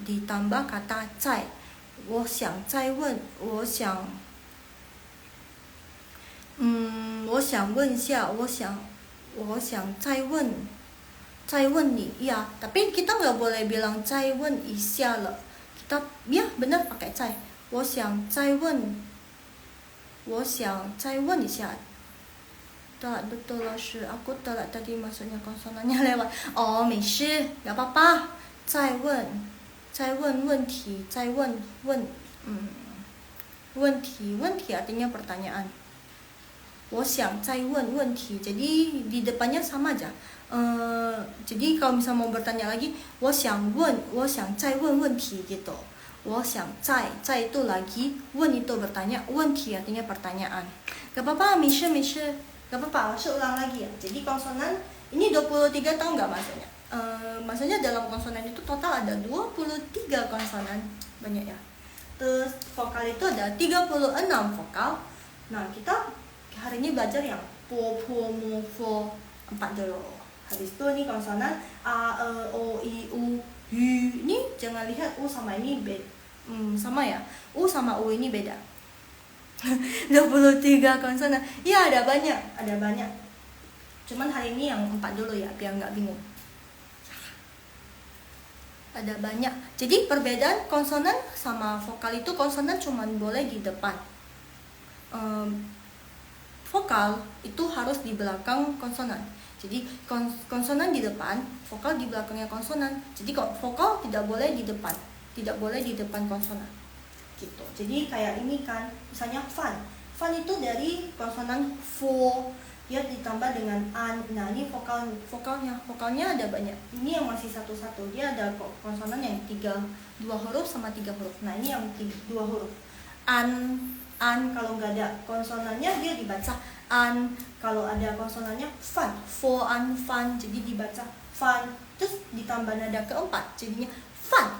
ditambah kata 在。我想再问，我想问一下，我想再问你ya, tapi kita nggak boleh bilang 再问一下了. Kita ya benar pakai 再. 我想再问一下. Telat betul langsung, aku telat tadi masuknya konsonannya lewat. Oh, 没事, nggak apa-apa. 再问问题artinya pertanyaan. 我想再问问题, jadi di depannya sama aja. Jadi kalau misalnya mau bertanya lagi, 我想再问问题 gitu. 我想再itu lagi, 问 itu bertanya, 问题 artinya pertanyaan. Gak apa-apa, 没事 gak apa-apa, langsung ulang lagi ya. Jadi konsonan ini 23, tahu nggak maksudnya? Maksudnya dalam konsonan itu total ada 23 konsonan, banyak ya. Terus vokal itu ada 36 vokal. Nah, kita hari ini belajar yang po, mo, fo, 4 dulu. Habis itu nih konsonan a, e, o, i, u, hu. Ini jangan lihat u sama ini beda. Sama ya. U sama u ini beda. 23 konsonan. Ya, ada banyak. Cuman hari ini yang 4 dulu ya, biar nggak bingung. Ada banyak. Jadi perbedaan konsonan sama vokal itu, konsonan cuman boleh di depan. Vokal itu harus di belakang konsonan. Jadi konsonan di depan, vokal di belakangnya konsonan. Jadi vokal tidak boleh di depan konsonan. Gitu. Jadi kayak ini kan, misalnya fan itu dari konsonan fo. dia ditambah dengan an. Nah ini vokalnya ada banyak. Ini yang masih satu-satu, dia ada konsonan yang 2 huruf sama 3 huruf. Nah ini yang 2 huruf. An kalau nggak ada konsonannya dia dibaca an, kalau ada konsonannya fan, fan, jadi dibaca fan, terus ditambah nada keempat jadinya fan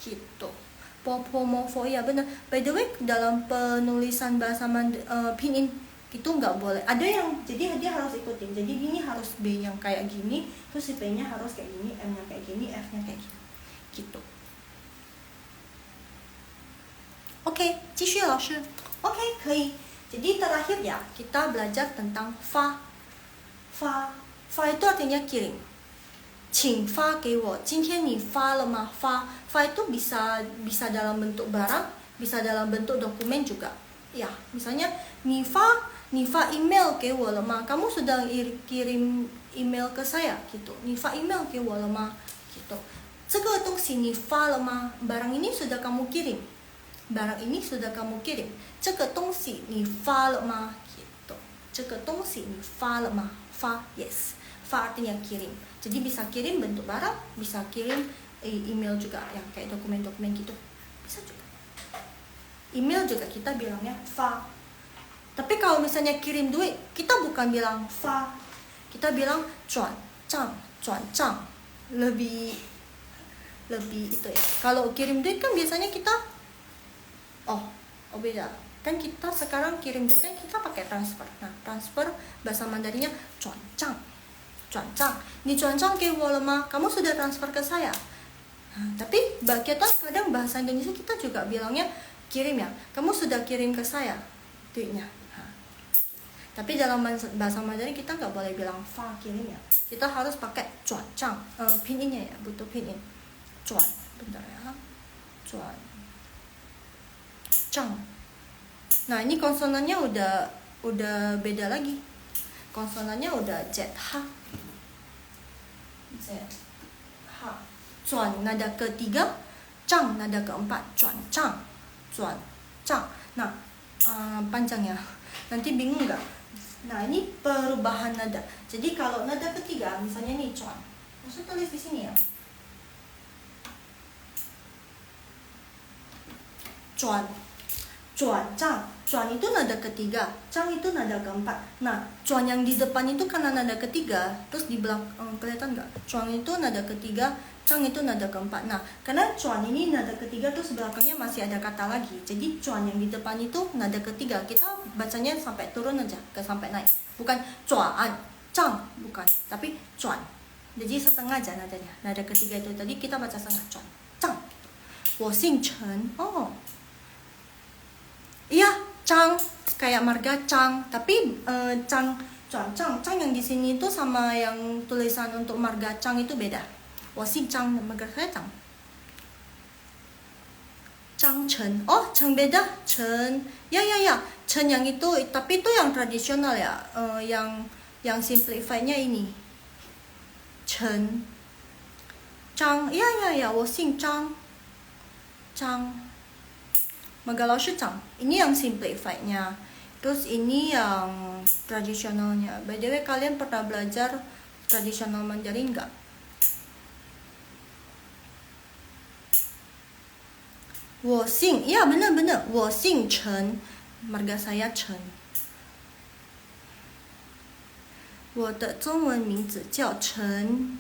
gitu. Popomo ya benar. By the way, dalam penulisan bahasa pinyin itu nggak boleh. Ada yang jadi dia harus ikutin. Jadi gini harus B yang kayak gini, terus si P-nya harus kayak gini, M-nya kayak gini, F-nya kayak gini. Gitu. Oke, 继续老师. Oke, 可以. Jadi terakhir ya, kita belajar tentang fa. Fa itu artinya kirim. 请发给我，今天你发了吗？发itu bisa dalam bentuk barang, bisa dalam bentuk dokumen juga. Ya, misalnya 你发 email 给我了吗？ Kamu sudah kirim email ke saya gitu. 你发 email 给我了吗？ Gitu. 这个东西你发了吗？ Barang ini sudah kamu kirim. Barang ini sudah kamu kirim. 这个东西你发了吗？ Gitu. 这个东西你发了吗？ 发 yes. Fa artinya kirim. Jadi bisa kirim bentuk barang, bisa kirim email juga yang kayak dokumen-dokumen gitu. Bisa juga. Email juga kita bilangnya fa. Tapi kalau misalnya kirim duit, kita bukan bilang fa. Kita bilang 转账. Lebih itu ya. Kalau kirim duit kan biasanya kita beda. Kan kita sekarang kirim duit kan kita pakai transfer. Nah, transfer bahasa Mandarinnya 转账. 转账, 你转账给我了吗? Kamu sudah transfer ke saya. Tapi kita kadang bahasa Indonesia kita juga bilangnya kirim ya. Kamu sudah kirim ke saya duitnya. Tapi dalam bahasa Mandarin kita nggak boleh bilang fa kirim ya. Kita harus pakai 转账, pinginnya ya, butuh pinin. 转, bentar ya. 转账. Nah ini konsonannya udah beda lagi. Konsonannya udah ZH. Zuan nada ketiga, Zhang nada keempat, Zuan Zhang. Nah, panjangnya. Nanti bingung nggak? Nah, ini perubahan nada. Jadi kalau nada ketiga, misalnya nih Zuan. Maksud tulis di sini ya. Zuan, Zhang. Zuan itu nada ketiga, Zhang itu nada keempat. Nah, Zuan yang di depan itu karena nada ketiga, terus di belakang kelihatan nggak? Zuan itu nada ketiga, Zhang itu nada keempat. Nah, karena Zuan ini nada ketiga terus belakangnya masih ada kata lagi. Jadi Zuan yang di depan itu nada ketiga. Kita bacanya sampai turun aja, ke sampai naik. Bukan Zuan, Zhang, bukan, tapi Zuan. Jadi setengah aja nadanya. Nada ketiga itu tadi kita baca setengah Zuan, Zhang. 我姓陈. Iya, Chang, kayak marga Chang, tapi Chang yang di sini itu sama yang tulisan untuk marga Chang itu beda. 我姓张, marga saya Chang. Chang Chen. Oh, Chang beda. Chen. Ya. Chen yang itu, tapi itu yang tradisional ya. Yang simplify-nya ini. Chen. Chang. Ya. 我姓张. Chang. Magalau Shicang. Ini yang simplified-nya. Terus ini yang tradisionalnya. By the way, kalian pernah belajar tradisional Mandarin nggak? Ya benar. 我姓陈. Marga saya Chen. 我的中文名字叫陈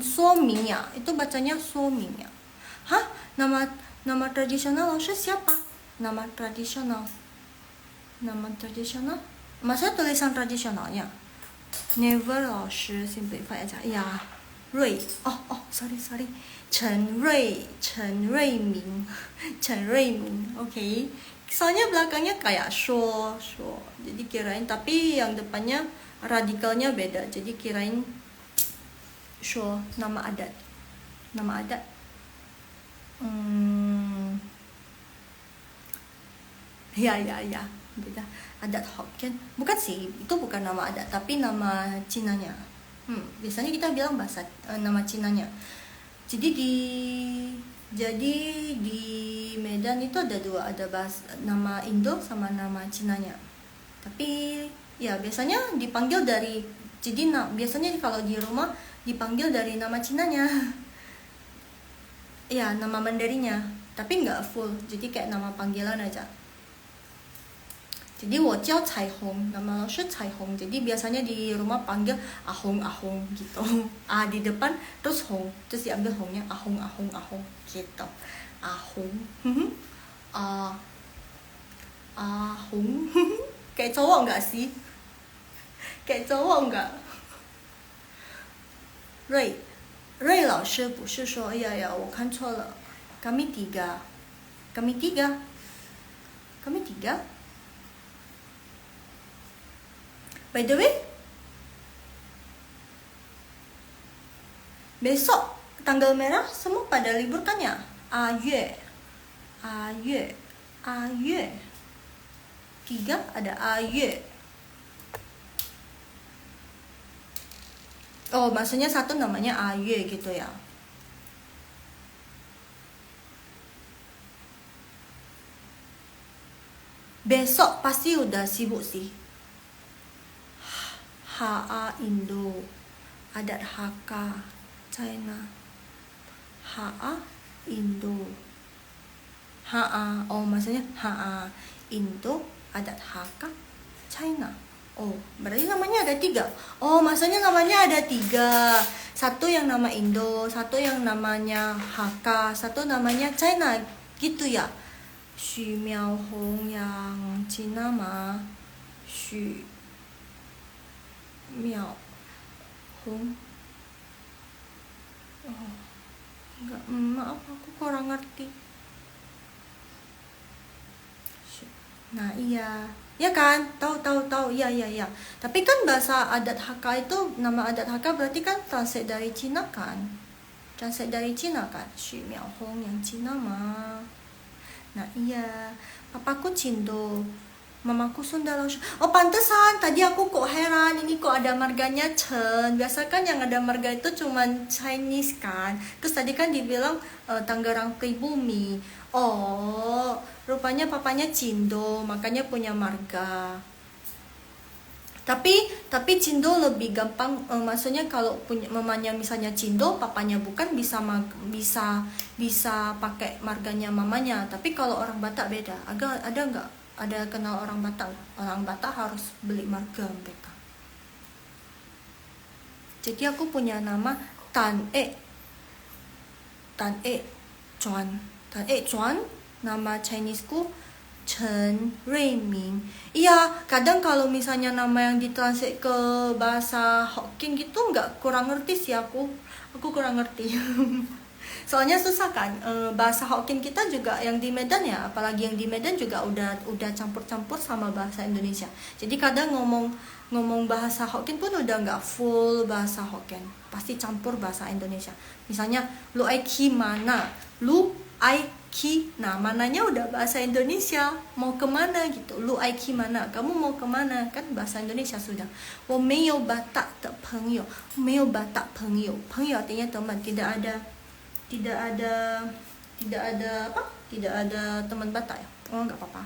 说明呀. Itu bacanya 说明呀. Hah? Nama tradisional Laoshi siapa? Nama tradisional. Maksudnya tulisan tradisionalnya. Never Laoshi simplify aja. Ya, Rui. Sorry. Chen Rui Ming. Oke. Soalnya belakangnya kayak shuo. Jadi kirain, tapi yang depannya radikalnya beda. Jadi kirain shuo, nama adat. Ya, beda. Adat Hokkien. Bukan sih, itu bukan nama adat, tapi nama Cinanya. Biasanya kita bilang nama Cinanya. Jadi di Medan itu ada dua, ada nama Indo sama nama Cinanya. Tapi Ya, biasanya dipanggil dari, jadi biasanya kalau di rumah dipanggil dari nama Cinanya. Ya, nama Mandarinya, tapi nggak full, jadi kayak nama panggilan aja. Jadi 我叫彩虹, nama 是彩虹, jadi biasanya di rumah panggil Ahong Ahong gitu. Di depan terus Hong, terus diambil Hongnya, Ahong Ahong Ahong gitu. Ahong. Ahong. Kayak cowok nggak sih? Kayak cowok nggak? Ray 老师不是说，哎呀呀，我看错了，kami tiga. By the way, besok tanggal merah semua pada libur kan ya? 阿月 tiga ada 阿月. Oh, maksudnya satu namanya 阿月 gitu ya. Besok pasti udah sibuk sih. HA Indo, adat Hakka China. HA Indo. HA, oh maksudnya HA Indo, adat Hakka China. Oh, berarti namanya ada 3. Oh, maksudnya namanya ada 3. Satu yang nama Indo, satu yang namanya Hakka, satu namanya China, gitu ya. Xu Miao Hong yang Cina mah Xu Miao Hong. Oh, enggak, maaf aku kurang ngerti. Nah iya, ya kan, tahu, iya. Tapi kan bahasa adat Hakka itu, nama adat Hakka berarti kan translate dari Cina kan? Xu Miao Hong yang Cina mah. Nah iya, papaku Cindo, mamaku Sunda Laos. Oh pantesan, tadi aku kok heran, ini kok ada marganya Chen. Biasa kan yang ada marga itu cuman Chinese kan. Terus tadi kan dibilang Tangerang Pribumi. Oh, rupanya papanya Cindo, makanya punya marga. Tapi Cindo lebih gampang, maksudnya kalau punya mamanya misalnya Cindo, papanya bukan, bisa pakai marganya mamanya. Tapi kalau orang Batak beda. Ada nggak? Ada kenal orang Batak? Orang Batak harus beli marga mereka. Jadi aku punya nama Tan E Chuan, nama Chineseku Chen Ruiming. Iya, kadang kalau misalnya nama yang ditranslate ke bahasa Hokkien gitu kurang ngerti sih aku kurang ngerti. Soalnya susah kan, bahasa Hokkien kita juga yang di Medan ya, apalagi yang di Medan juga udah campur-campur sama bahasa Indonesia. Jadi kadang ngomong bahasa Hokkien pun udah nggak full bahasa Hokkien, pasti campur bahasa Indonesia. Misalnya lu aiki mana, nah mananya udah bahasa Indonesia, mau kemana gitu, lu aiki mana, kamu mau kemana, kan bahasa Indonesia sudah. 我没有 Batak 的朋友, 没有 Batak 朋友 artinya teman, tidak ada teman Batak ya. Oh nggak apa-apa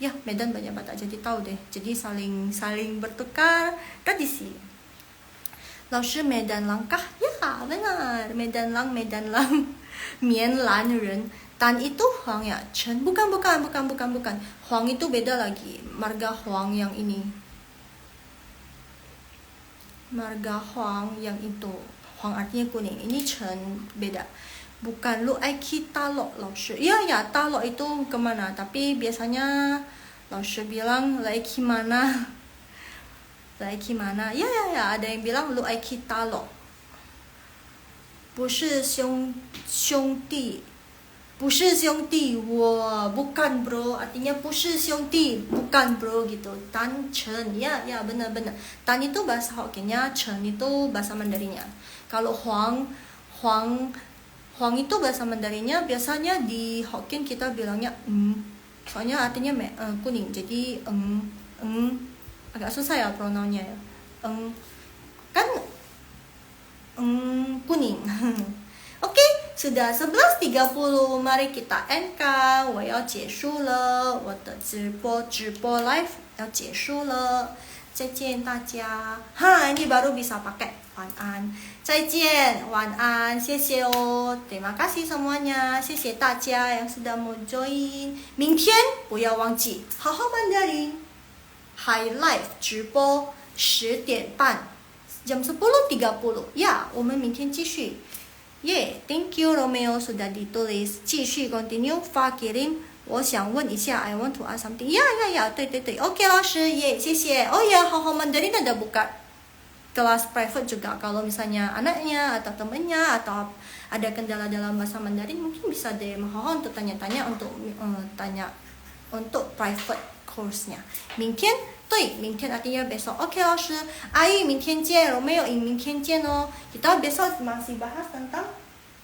ya, Medan banyak Batak jadi tahu deh, jadi saling bertukar tradisi. 老师 Medan Langkah, ya benar, Medan Lang Mianlan人. Tan itu Huang ya, Chen bukan. Huang itu beda lagi, marga Huang yang ini, marga Huang yang itu, Huang artinya kuning, ini Chen beda. Bukan lu aiki talok laoshi. Ya talok itu kemana, tapi biasanya laoshi bilang laiki mana. Ya ada yang bilang lu aiki talok. 不是兄弟 我 bukan bro, artinya 不是兄弟 bukan bro gitu. Tan Chen, ya benar. Tan itu bahasa Hokkiennya, Chen itu bahasa Mandarinnya. Kalau Huang itu bahasa Mandarinnya, biasanya di Hokkien kita bilangnya soalnya artinya kuning, jadi agak susah ya pronounnya ya. Kan kuning. Oke, sudah 11:30, mari kita end kan. 我要结束了，我的直播 live 要结束了。再见大家. Ha, ini baru bisa pakai 晚安. 再见, 晚安, 谢谢哦. Terima kasih semuanya. 谢谢大家 yang sudah mau join. 明天不要忘记好好Mandarin High Life 直播10点半 jam 10.30. Ya, 我们明天继续. Thank you Romeo sudah ditulis. 继续 continue 发 kirim. 我想问一下 I want to ask something. Ya, 对 OK 老师 谢谢. Oh ya, Hao Hao Mandarin ada buka kelas private juga. Kalau misalnya anaknya atau temannya atau ada kendala dalam bahasa Mandarin, mungkin bisa DM Hao Hao untuk tanya-tanya untuk tanya untuk private course-nya. 明天 对 明天 artinya besok. Oke 老师 Ai 明天见 Romeo 明天见哦. Kita besok masih bahas tentang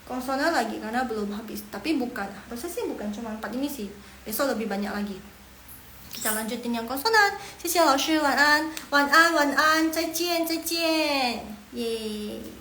konsonan lagi karena belum habis, tapi bukan, harusnya sih bukan cuma 4 ini sih, besok lebih banyak lagi. Kita lanjutin yang konsonan. 谢谢老师晚安晚安晚安再见再见 Yeay